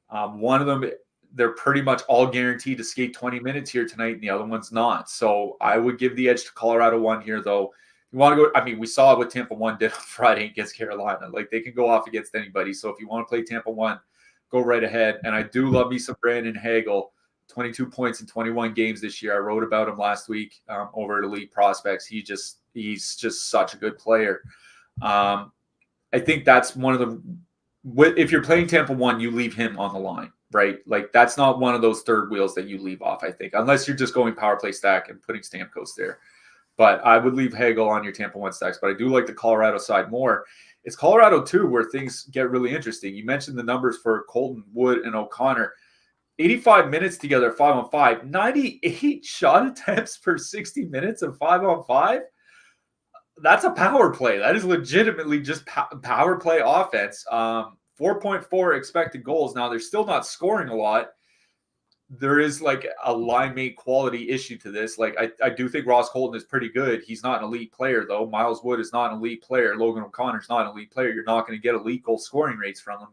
One of them, they're pretty much all guaranteed to skate 20 minutes here tonight, and the other one's not. So I would give the edge to Colorado 1 here, though. You want to go, I mean, we saw what Tampa 1 did on Friday against Carolina. Like, they can go off against anybody. So if you want to play Tampa 1, go right ahead. And I do love me some Brandon Hagel, 22 points in 21 games this year. I wrote about him last week over at Elite Prospects. He's just such a good player. I think that's one of the, if you're playing Tampa 1, you leave him on the line, right? Like, that's not one of those third wheels that you leave off, I think, unless you're just going power play stack and putting Stamkos there. But I would leave Hagel on your Tampa 1 stacks, but I do like the Colorado side more. It's Colorado 2 where things get really interesting. You mentioned the numbers for Colton, Wood, and O'Connor. 85 minutes together, 5-on-5, 98 shot attempts per 60 minutes of 5-on-5. That's a power play. That is legitimately just power play offense. 4.4 expected goals. Now, they're still not scoring a lot. There is like a line mate quality issue to this. Like, I do think Ross Colton is pretty good. He's not an elite player, though. Miles Wood is not an elite player. Logan O'Connor is not an elite player. You're not going to get elite goal scoring rates from them,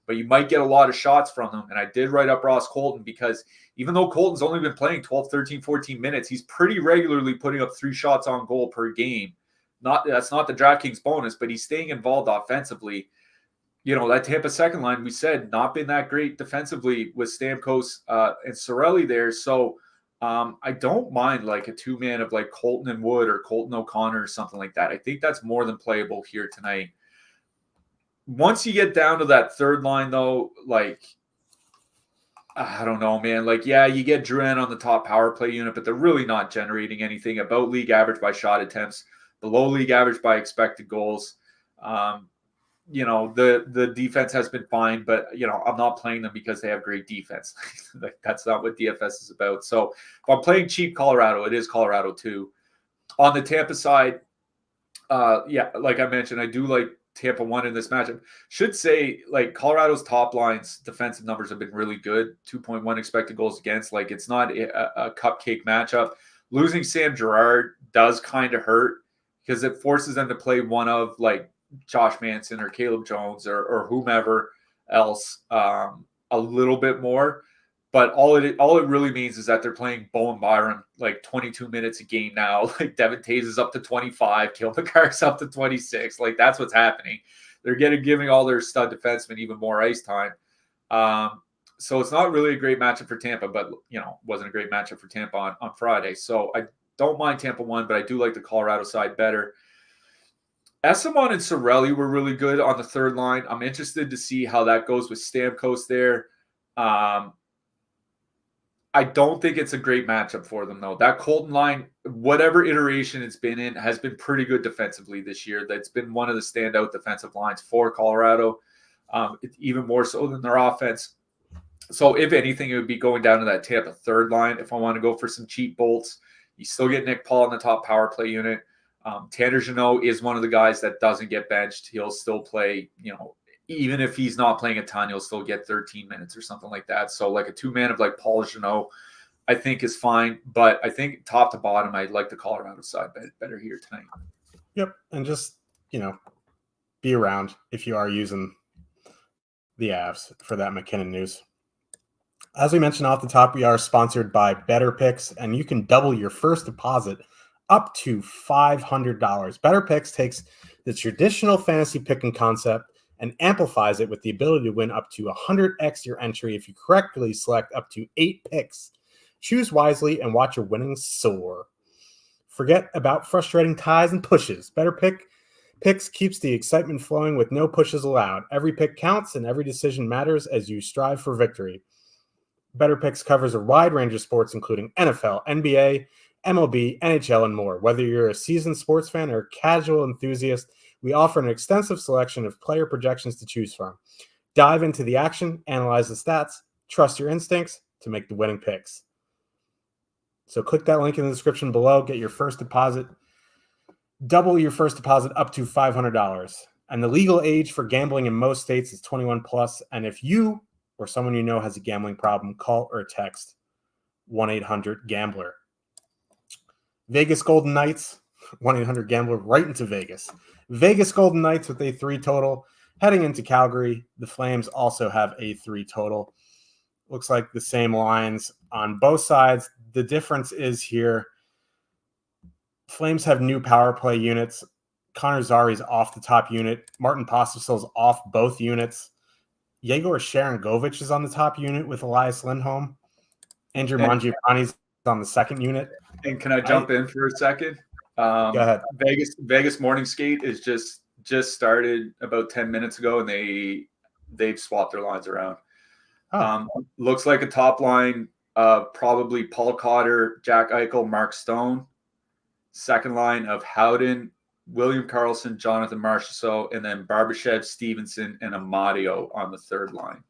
but you might get a lot of shots from them. And I did write up Ross Colton because even though Colton's only been playing 12, 13, 14 minutes, he's pretty regularly putting up 3 shots on goal per game. That's not the DraftKings bonus, but he's staying involved offensively. That Tampa second line, we said, not been that great defensively with Stamkos and Cirelli there. So I don't mind like a 2-man of like Colton and Wood or Colton O'Connor or something like that. I think that's more than playable here tonight. Once you get down to that third line, though, like, I don't know, man. Like, yeah, you get Drouin on the top power play unit, but they're really not generating anything. About league average by shot attempts, below league average by expected goals. The defense has been fine, but, I'm not playing them because they have great defense. Like, that's not what DFS is about. So if I'm playing cheap Colorado, it is Colorado too. On the Tampa side, like I mentioned, I do like Tampa 1 in this matchup. Should say, like, Colorado's top line's defensive numbers have been really good. 2.1 expected goals against. Like, it's not a cupcake matchup. Losing Sam Girard does kind of hurt because it forces them to play one of, like, Josh Manson or Caleb Jones or whomever else a little bit more. But all it really means is that they're playing Bowen Byram like 22 minutes a game now. Like, Devin Tays is up to 25, Cale Makar's up to 26. Like, that's what's happening. They're giving all their stud defensemen even more ice time. So it's not really a great matchup for Tampa, but wasn't a great matchup for Tampa on Friday. So I don't mind Tampa 1, but I do like the Colorado side better. Esamon and Cirelli were really good on the third line. I'm interested to see how that goes with Stamkos there. I don't think it's a great matchup for them, though. That Colton line, whatever iteration it's been in, has been pretty good defensively this year. That's been one of the standout defensive lines for Colorado, even more so than their offense. So if anything, it would be going down to that Tampa third line. If I want to go for some cheap bolts, you still get Nick Paul in the top power play unit. Tanner Jeannot is one of the guys that doesn't get benched. He'll still play, even if he's not playing a ton, he'll still get 13 minutes or something like that. So like a two-man of like Paul Jeannot, I think is fine. But I think top to bottom, I'd like the Colorado side better here tonight. Yep. And just, be around if you are using the Avs for that McKinnon news. As we mentioned off the top, we are sponsored by Better Picks, and you can double your first deposit up to $500. Better Picks takes the traditional fantasy picking concept and amplifies it with the ability to win up to 100x your entry if you correctly select up to 8 picks. Choose wisely and watch your winnings soar. Forget about frustrating ties and pushes. Better Picks keeps the excitement flowing with no pushes allowed. Every pick counts and every decision matters as you strive for victory. Better Picks covers a wide range of sports, including NFL, NBA, MLB, NHL, and more. Whether you're a seasoned sports fan or a casual enthusiast, we offer an extensive selection of player projections to choose from. Dive into the action, analyze the stats, trust your instincts to make the winning picks. So click that link in the description below, get your first deposit, double your first deposit up to $500. And the legal age for gambling in most states is 21 plus. And if you or someone you know has a gambling problem, call or text 1-800-GAMBLER. Vegas Golden Knights, 1-800-GAMBLER, right into Vegas. Vegas Golden Knights with a 3 total. Heading into Calgary, the Flames also have a 3 total. Looks like the same lines on both sides. The difference is here, Flames have new power play units. Connor Zari's off the top unit. Martin Pospisil's off both units. Yegor Sharangovich is on the top unit with Elias Lindholm. Andrew Mangiapane's on the second unit. And can I jump in for a second? Go ahead. Vegas Morning Skate is just started about 10 minutes ago, and they've swapped their lines around. Looks like a top line of probably Paul Cotter, Jack Eichel, Mark Stone. Second line of Howden, William Karlsson, Jonathan Marchessault, and then Barbashev, Stevenson, and Amadio on the third line.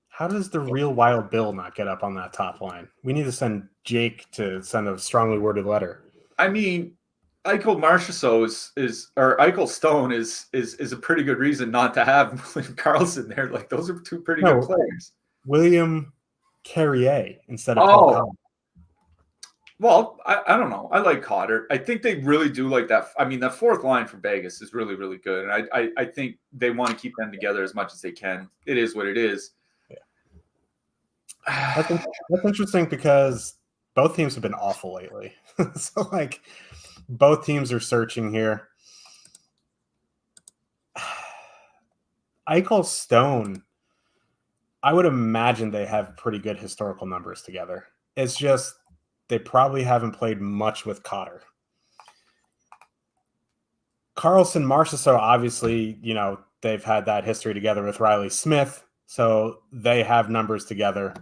How does the real Wild Bill not get up on that top line? We need to send Jake to send a strongly worded letter. I mean, Eichel Marchessault or Eichel Stone is a pretty good reason not to have William Karlsson there. Like, those are two pretty good players. William Carrier instead of Paul Cotter. Well, I don't know. I like Cotter. I think they really do like that. I mean, that fourth line for Vegas is really, really good. And I think they want to keep them together as much as they can. It is what it is. Yeah. That's interesting because both teams have been awful lately. So, like, both teams are searching here. Eichel Stone, I would imagine they have pretty good historical numbers together. It's just they probably haven't played much with Cotter. Karlsson, Marchessault, obviously, they've had that history together with Riley Smith, so they have numbers together.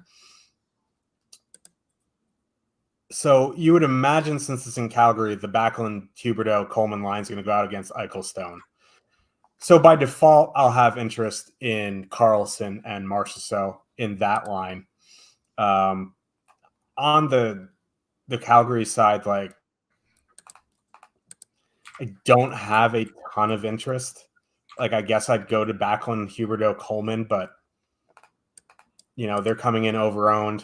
So you would imagine, since it's in Calgary, the Backlund, Huberdeau, Coleman line is going to go out against Eichel Stone. So by default, I'll have interest in Karlsson and Marchessault in that line. On the Calgary side, like, I don't have a ton of interest. Like, I guess I'd go to Backlund, Huberdeau, Coleman, but they're coming in over-owned.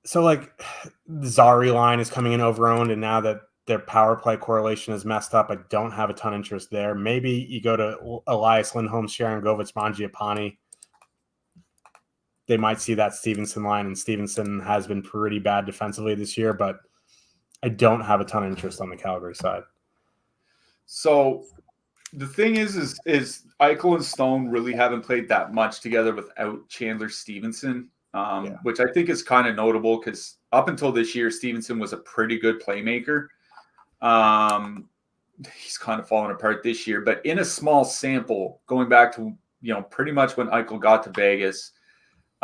So, like, the Zari line is coming in over-owned, and now that their power play correlation is messed up, I don't have a ton of interest there. Maybe you go to Elias Lindholm, Sharangovich, Mangiapane. They might see that Stevenson line, and Stevenson has been pretty bad defensively this year, but I don't have a ton of interest on the Calgary side. So the thing is Eichel and Stone really haven't played that much together without Chandler Stevenson, which I think is kind of notable because up until this year, Stevenson was a pretty good playmaker. He's kind of fallen apart this year, but in a small sample, going back to, pretty much when Eichel got to Vegas,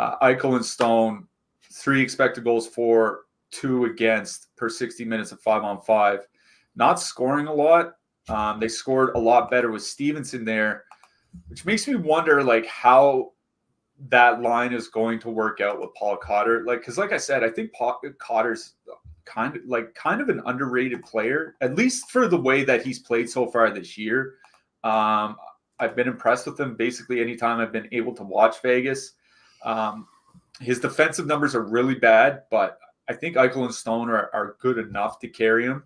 Eichel and Stone, 3 expected goals for, 2 against per 60 minutes of 5-on-5. Not scoring a lot. They scored a lot better with Stevenson there, which makes me wonder, like, how that line is going to work out with Paul Cotter. Like, because like I said, I think Cotter's kind of an underrated player, at least for the way that he's played so far this year. I've been impressed with him basically anytime I've been able to watch Vegas. His defensive numbers are really bad, but I think Eichel and Stone are good enough to carry him.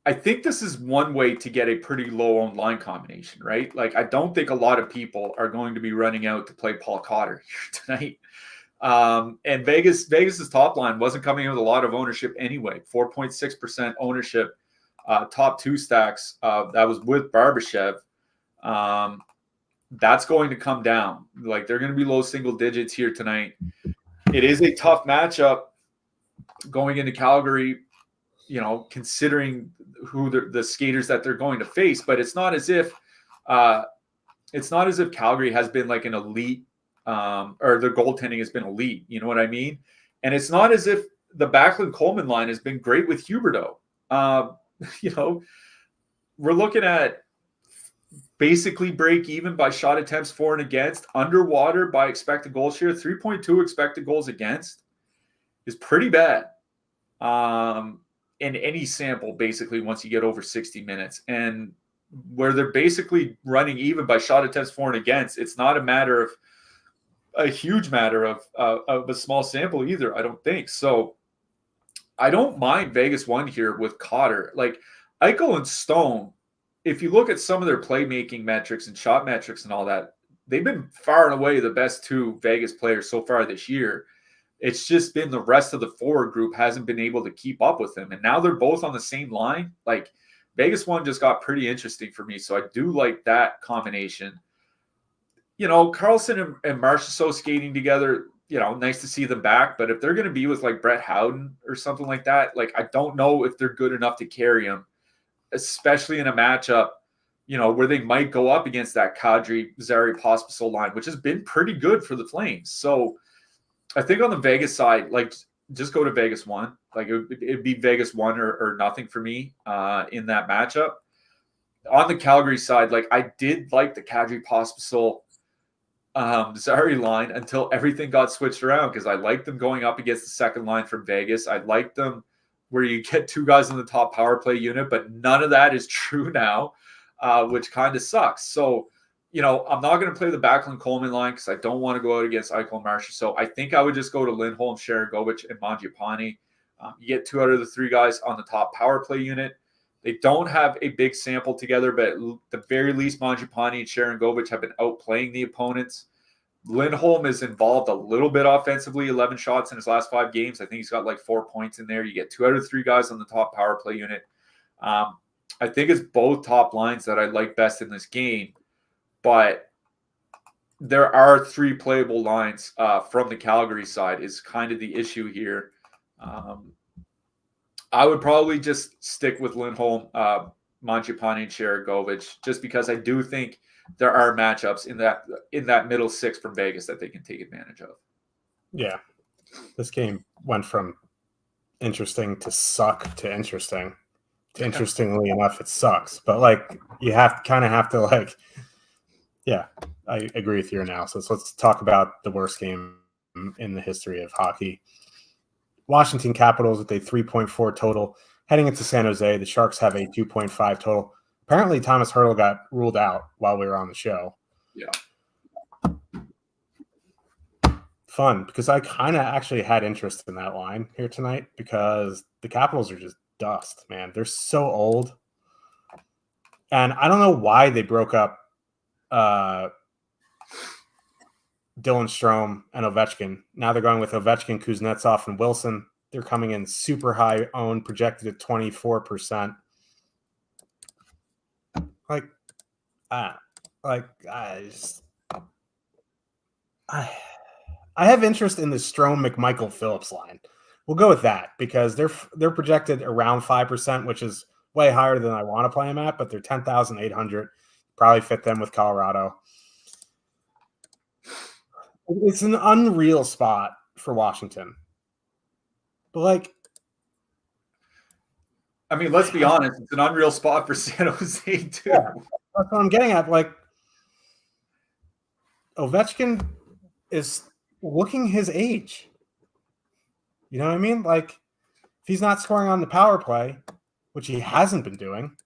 I think this is one way to get a pretty low-owned line combination, right? Like, I don't think a lot of people are going to be running out to play Paul Cotter here tonight. And Vegas's top line wasn't coming in with a lot of ownership anyway. 4.6% ownership, top two stacks. That was with Barbashev. That's going to come down. Like, they're going to be low single digits here tonight. It is a tough matchup going into Calgary, you know, considering who the skaters that they're going to face, but it's not as if Calgary has been like an elite, or their goaltending has been elite. You know what I mean? And it's not as if the Backlund Coleman line has been great with Huberdeau. You know, we're looking at basically break even by shot attempts for and against, underwater by expected goal share. 3.2 expected goals against is pretty bad. In any sample, basically, once you get over 60 minutes. And where they're basically running even by shot attempts for and against, it's not a huge matter of a small sample either, I don't think. So I don't mind Vegas 1 here with Cotter. Like, Eichel and Stone, if you look at some of their playmaking metrics and shot metrics and all that, they've been far and away the best two Vegas players so far this year. It's just been the rest of the forward group hasn't been able to keep up with them. And now they're both on the same line. Like, Vegas 1 just got pretty interesting for me. So I do like that combination. You know, Carlson and Marchessault skating together, you know, nice to see them back. But if they're going to be with like Brett Howden or something like that, like, I don't know if they're good enough to carry him, especially in a matchup, you know, where they might go up against that Kadri, Zary, Pospisil line, which has been pretty good for the Flames. So I think on the Vegas side, like, just go to Vegas 1. Like, it'd be Vegas 1 or nothing for me in that matchup. On the Calgary side, like, I did like the Kadri, Pospisil, Zary line until everything got switched around, because I liked them going up against the second line from Vegas. I liked them where you get two guys in the top power play unit, but none of that is true now, which kind of sucks. So, you know, I'm not going to play the Backlund Coleman line because I don't want to go out against Eichel and Marchessault. So I think I would just go to Lindholm, Sharangovich, and Mangiapane. You get 2 out of the 3 guys on the top power play unit. They don't have a big sample together, but at the very least, Mangiapane and Sharangovich have been outplaying the opponents. Lindholm is involved a little bit offensively, 11 shots in his last 5 games. I think he's got like 4 points in there. You get 2 out of 3 guys on the top power play unit. I think it's both top lines that I like best in this game. But there are 3 playable lines from the Calgary side is kind of the issue here. I would probably just stick with Lindholm, Mangiapane, and Sharangovich, just because I do think there are matchups in that middle 6 from Vegas that they can take advantage of. Yeah. This game went from interesting to suck to interesting. Interestingly enough, it sucks. But, like, you have to, like, yeah, I agree with your analysis. Let's talk about the worst game in the history of hockey. Washington Capitals with a 3.4 total. Heading into San Jose, the Sharks have a 2.5 total. Apparently, Thomas Hertl got ruled out while we were on the show. Yeah. Fun, because I kind of actually had interest in that line here tonight because the Capitals are just dust, man. They're so old. And I don't know why they broke up Dylan Strome and Ovechkin. Now they're going with Ovechkin, Kuznetsov, and Wilson. They're coming in super high owned, projected at 24%. I have interest in the Strome McMichael Phillips line. We'll go with that because they're projected around 5%, which is way higher than I want to play them at, but they're 10,800. Probably fit them with Colorado. It's an unreal spot for Washington. But, like, I mean, let's be honest, it's an unreal spot for San Jose too. Yeah, that's what I'm getting at. Like, Ovechkin is looking his age. You know what I mean? Like, if he's not scoring on the power play, which he hasn't been doing,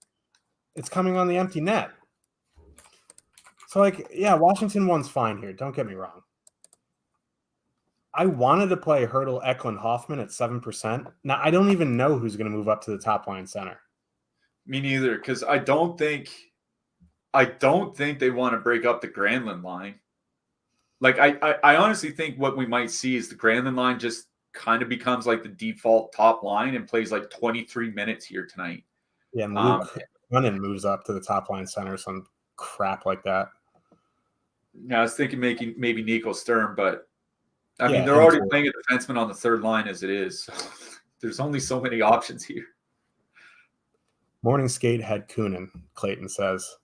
it's coming on the empty net. So, like, yeah, Washington one's fine here. Don't get me wrong. I wanted to play Hertl, Eklund, Hoffman at 7%. Now, I don't even know who's going to move up to the top line center. Me neither, because I don't think they want to break up the Granlund line. Like, I honestly think what we might see is the Granlund line just kind of becomes like the default top line and plays like 23 minutes here tonight. Yeah, and Luke Lennon moves up to the top line center, some crap like that. Yeah, I was thinking maybe Nico Sturm, but I mean, they're already playing a defenseman on the third line as it is. So there's only so many options here. Morning skate had Kunin, Clayton says.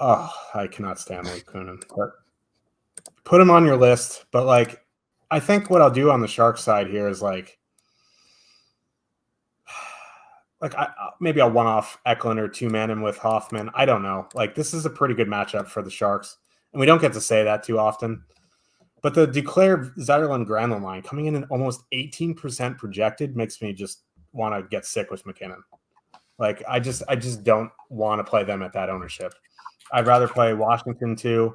Oh, I cannot stand Luke Kunin. But put him on your list. But, like, I think what I'll do on the Sharks side here is, maybe I'll one-off Eklund or two-man him with Hoffman. I don't know. Like, this is a pretty good matchup for the Sharks. And we don't get to say that too often. But the Duclair Zetterlund-Granlund line coming in at almost 18% projected makes me just want to get sick with McKinnon. Like, I just don't want to play them at that ownership. I'd rather play Washington 2.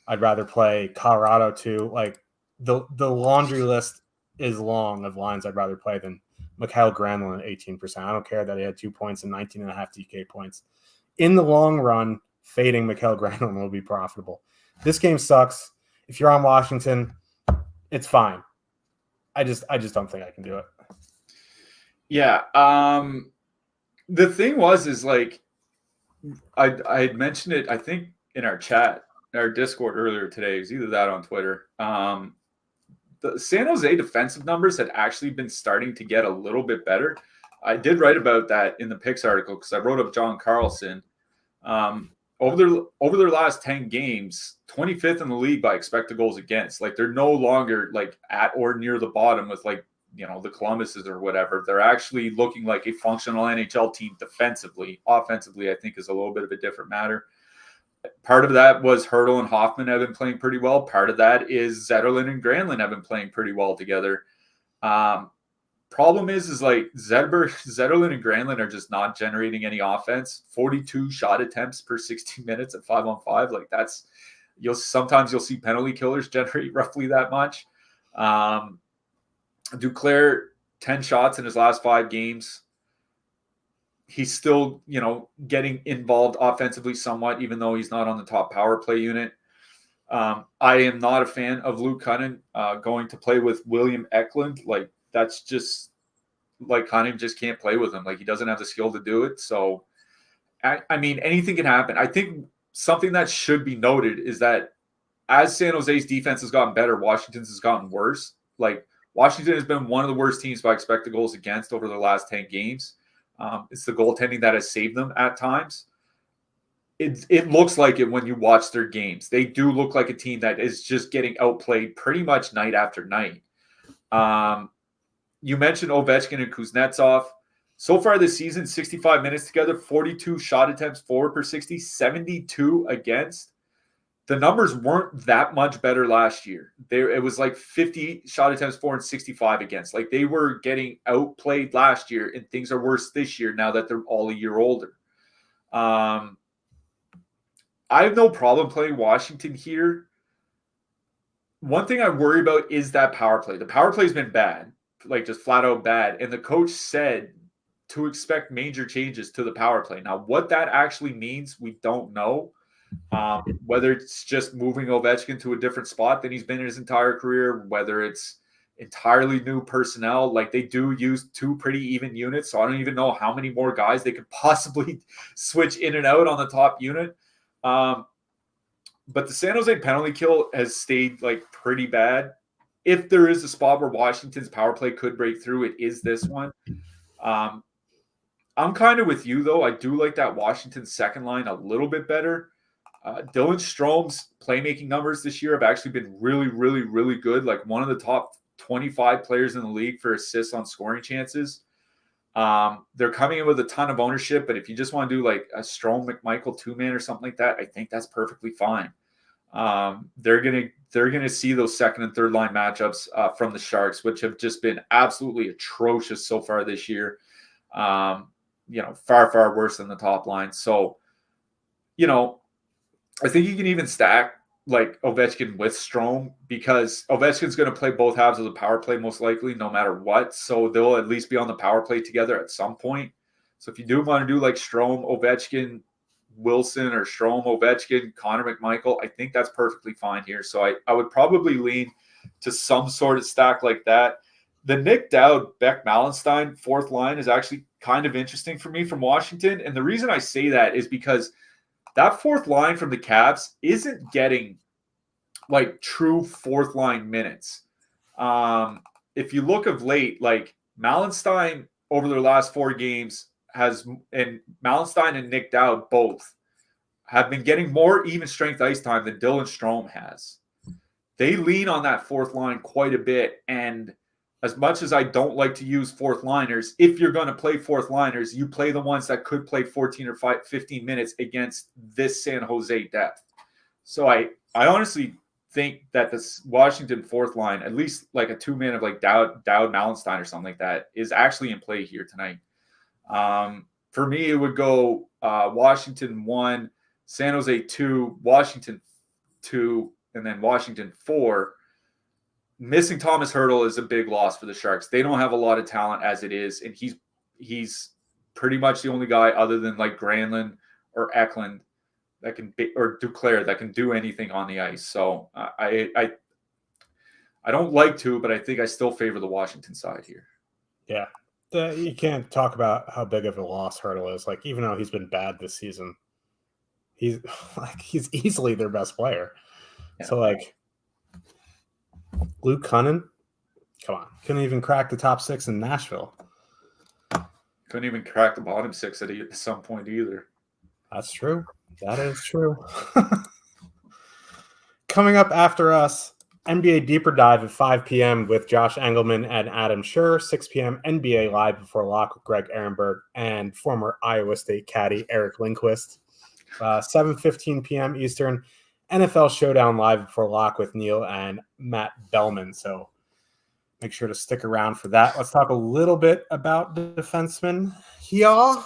I'd rather play Colorado 2. Like, the laundry list is long of lines I'd rather play than Mikael Granlund at 18%. I don't care that he had 2 points and 19.5 DK points. In the long run, fading Mikael Granlund will be profitable. This game sucks. If you're on Washington, it's fine. I just don't think I can do it. Yeah. The thing is like, I had mentioned it, I think, in our chat, our Discord earlier today. It was either that on Twitter. The San Jose defensive numbers had actually been starting to get a little bit better. I did write about that in the picks article because I wrote up John Carlson. Over their last 10 games, 25th in the league by expected goals against. Like, they're no longer like at or near the bottom with, like, you know, the Columbuses or whatever. They're actually looking like a functional NHL team defensively. Offensively, I think, is a little bit of a different matter. Part of that was Hertl and Hoffman have been playing pretty well. Part of that is Zetterlund and Granlund have been playing pretty well together. Problem is like Zetterlund and Granlund are just not generating any offense. 42 shot attempts per 60 minutes at 5-on-5. Like, that's sometimes you'll see penalty killers generate roughly that much. Duclair, 10 shots in his last 5 games. He's still, you know, getting involved offensively somewhat, even though he's not on the top power play unit. I am not a fan of Luke Kunin going to play with William Eklund. Like, that's just like Kunin just can't play with him. Like, he doesn't have the skill to do it. So, I mean, anything can happen. I think something that should be noted is that as San Jose's defense has gotten better, Washington's has gotten worse. Like, Washington has been one of the worst teams by expected goals against over the last 10 games. It's the goaltending that has saved them at times. It looks like it when you watch their games. They do look like a team that is just getting outplayed pretty much night after night. You mentioned Ovechkin and Kuznetsov. So far this season, 65 minutes together, 42 shot attempts, 4 per 60, 72 against. The numbers weren't that much better last year. It was like 50 shot attempts, 4 and 65 against. Like, they were getting outplayed last year, and things are worse this year now that they're all a year older. I have no problem playing Washington here. One thing I worry about is that power play. The power play has been bad, like just flat out bad. And the coach said to expect major changes to the power play. Now, what that actually means, we don't know. Whether it's just moving Ovechkin to a different spot than he's been in his entire career, whether it's entirely new personnel. Like, they do use 2 pretty even units, so I don't even know how many more guys they could possibly switch in and out on the top unit. But the San Jose penalty kill has stayed like pretty bad. If there is a spot where Washington's power play could break through, it is this one. I'm kind of with you, though. I do like that Washington second line a little bit better. Dylan Strom's playmaking numbers this year have actually been really, really, really good. Like, one of the top 25 players in the league for assists on scoring chances. They're coming in with a ton of ownership, but if you just want to do like a Strome McMichael 2-man or something like that, I think that's perfectly fine. They're they're going to see those second and third line matchups from the Sharks, which have just been absolutely atrocious so far this year. Far, far worse than the top line. So, I think you can even stack like Ovechkin with Strome, because Ovechkin's going to play both halves of the power play most likely, no matter what. So they'll at least be on the power play together at some point. So if you do want to do like Strome, Ovechkin, Wilson, or Strome, Ovechkin, Connor McMichael, I think that's perfectly fine here. So I would probably lean to some sort of stack like that. The Nick Dowd, Beck Malenstein fourth line is actually kind of interesting for me from Washington. And the reason I say that is because that fourth line from the Caps isn't getting like true fourth line minutes. If you look of late, like Malenstein over their last 4 games and Malenstein and Nick Dowd both have been getting more even strength ice time than Dylan Strome has. They lean on that fourth line quite a bit. And as much as I don't like to use fourth liners, if you're going to play fourth liners, you play the ones that could play 14 or 15 minutes against this San Jose depth. So I honestly think that this Washington fourth line, at least like a 2-man of like Dowd, Malenstein or something like that, is actually in play here tonight. For me, it would go Washington 1, San Jose 2, Washington 2, and then Washington 4. Missing Thomas Hertl is a big loss for the Sharks. They don't have a lot of talent as it is, and he's pretty much the only guy other than like Granlund or Eklund that can be, or Duclair, that can do anything on the ice. So I don't like to, but I think I still favor the Washington side here. Yeah, you can't talk about how big of a loss Hertl is. Like, even though he's been bad this season, he's easily their best player. Yeah. So like, Luke Cunnin, come on, couldn't even crack the top 6 in Nashville. Couldn't even crack the bottom 6 at some point either. That's true. That is true. Coming up after us, NBA Deeper Dive at 5 p.m. with Josh Engelman and Adam Schur. 6 p.m. NBA Live Before Lock with Greg Ehrenberg and former Iowa State caddy Eric Lindquist. 7:15 p.m. Eastern, NFL Showdown Live Before Lock with Neil and Matt Bellman. So make sure to stick around for that. Let's talk a little bit about the defenseman here.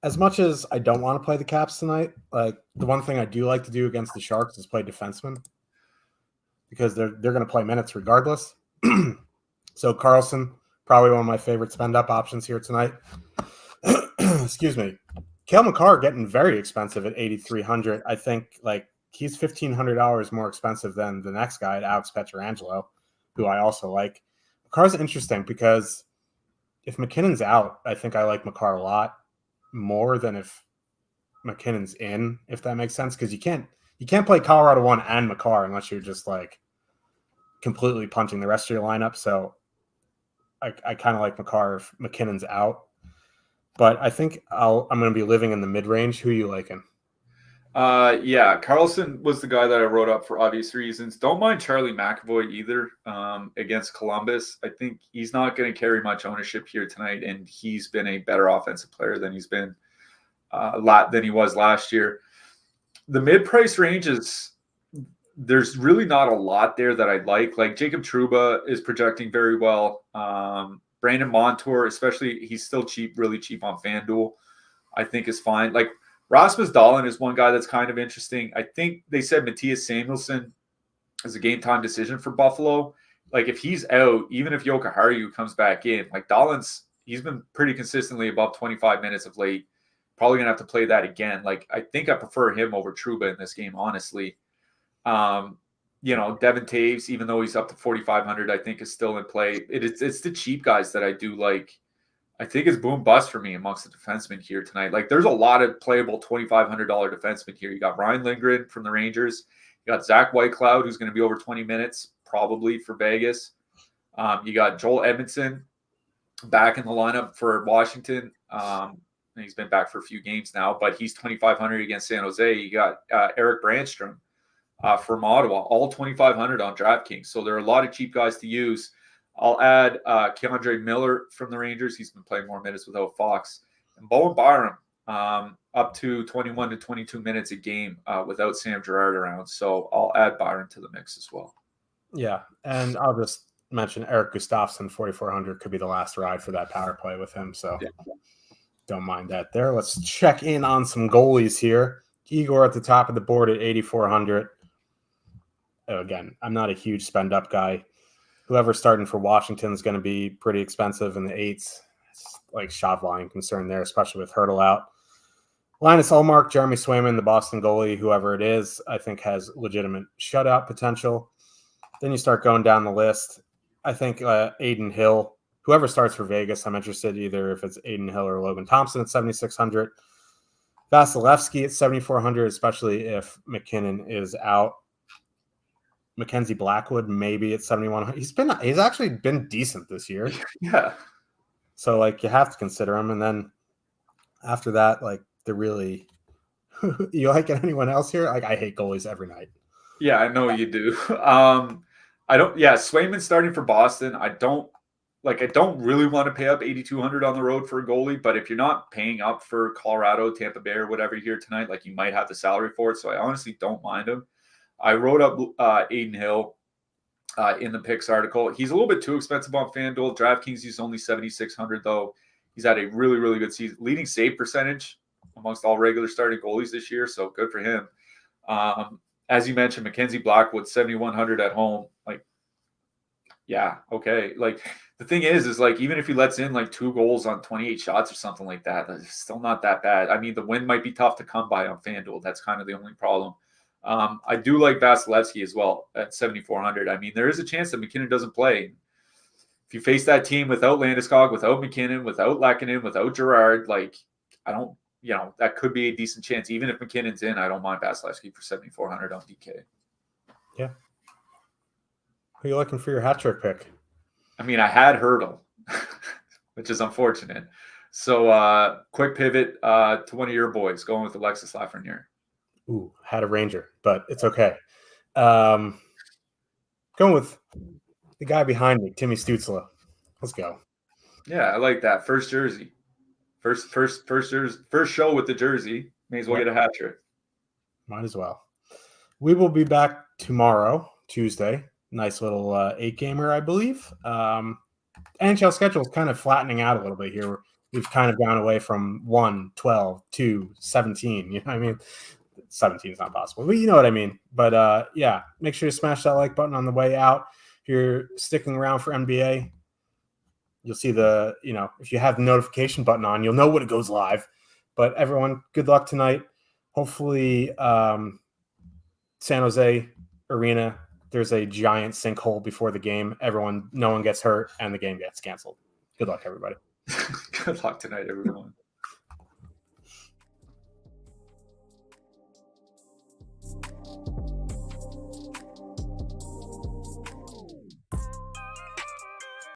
As much as I don't want to play the Caps tonight, like the one thing I do like to do against the Sharks is play defenseman, because they're going to play minutes regardless. So Carlson, probably one of my favorite spend-up options here tonight. Excuse me. Cale Makar getting very expensive at $8,300. I think like he's $1,500 more expensive than the next guy at Alex Pietrangelo, who I also like. Makar's interesting because if McKinnon's out, I think I like Makar a lot more than if McKinnon's in, if that makes sense. Because you can't play Colorado 1 and Makar unless you're just like completely punching the rest of your lineup. So I kind of like Makar if McKinnon's out. But I think I'm going to be living in the mid-range. Who are you liking? Yeah, Carlson was the guy that I wrote up for obvious reasons. Don't mind Charlie McAvoy either against Columbus. I think he's not going to carry much ownership here tonight, and he's been a better offensive player than he's been than he was last year. The mid-price ranges, there's really not a lot there that I like. Like Jacob Trouba is projecting very well. Brandon Montour, especially, he's still cheap, really cheap on FanDuel, I think is fine. Like Rasmus Dahlin is one guy that's kind of interesting. I think they said Matthias Samuelsson is a game time decision for Buffalo. Like if he's out, even if Jokiharju comes back in, like he's been pretty consistently above 25 minutes of late. Probably going to have to play that again. Like I think I prefer him over Trouba in this game, honestly. Devin Taves, even though he's up to 4,500, I think is still in play. It's the cheap guys that I do like. I think it's boom bust for me amongst the defensemen here tonight. Like there's a lot of playable $2,500 defensemen here. You got Ryan Lindgren from the Rangers. You got Zach Whitecloud, who's going to be over 20 minutes probably for Vegas. You got Joel Edmondson back in the lineup for Washington. He's been back for a few games now, but he's 2,500 against San Jose. You got Eric Brandstrom from Ottawa, all 2,500 on DraftKings. So there are a lot of cheap guys to use. I'll add Keandre Miller from the Rangers. He's been playing more minutes without Fox. And Bowen Byram up to 21 to 22 minutes a game without Sam Girard around. So I'll add Byron to the mix as well. Yeah, and I'll just mention Eric Gustafsson, 4,400 could be the last ride for that power play with him. So don't mind that there. Let's check in on some goalies here. Igor at the top of the board at 8,400. Again, I'm not a huge spend up guy. Whoever's starting for Washington is going to be pretty expensive in the eights. It's like shot volume concern there, especially with Hurdle out. Linus Ullmark, Jeremy Swayman, the Boston goalie, whoever it is, I think has legitimate shutout potential. Then you start going down the list. I think Aiden Hill, whoever starts for Vegas, I'm interested either if it's Aiden Hill or Logan Thompson at 7,600. Vasilevsky at 7,400, especially if McKinnon is out. Mackenzie Blackwood maybe at 7,100. He's actually been decent this year. Yeah. So like you have to consider him. And then after that, like they're really you like anyone else here? Like I hate goalies every night. Yeah, I know you do. Swayman starting for Boston. I don't really want to pay up 8,200 on the road for a goalie, but if you're not paying up for Colorado, Tampa Bay, or whatever here tonight, like you might have the salary for it. So I honestly don't mind him. I wrote up Aiden Hill in the picks article. He's a little bit too expensive on FanDuel. DraftKings, he's only 7,600 though. He's had a really, really good season. Leading save percentage amongst all regular starting goalies this year, so good for him. As you mentioned, Mackenzie Blackwood, 7,100 at home. Like, yeah, okay. Like, the thing is like, even if he lets in like 2 goals on 28 shots or something like that, it's still not that bad. I mean, the win might be tough to come by on FanDuel. That's kind of the only problem. I do like Vasilevsky as well at 7,400. I mean, there is a chance that McKinnon doesn't play. If you face that team without Landeskog, without McKinnon, without Lehkonen, without Girard, like, that could be a decent chance. Even if McKinnon's in, I don't mind Vasilevsky for 7,400 on DK. Yeah. Who are you looking for your hat trick pick? I mean, I had Hurdle, which is unfortunate. So quick pivot to one of your boys, going with Alexis Lafreniere. Ooh, had a Ranger, but it's okay. Going with the guy behind me, Timmy Stützle. Let's go. Yeah, I like that. First jersey. First show with the jersey. May as well get a hat trick. Might as well. We will be back tomorrow, Tuesday. Nice little 8-gamer, I believe. NHL schedule is kind of flattening out a little bit here. We've kind of gone away from 1, 12, 2, 17. You know what I mean? 17 is not possible, but you know what I mean. But yeah, make sure you smash that like button on the way out. If you're sticking around for NBA, you'll see if you have the notification button on, you'll know when it goes live. But everyone, good luck tonight. Hopefully, San Jose Arena, there's a giant sinkhole before the game. No one gets hurt, and the game gets canceled. Good luck, everybody. Good luck tonight, everyone.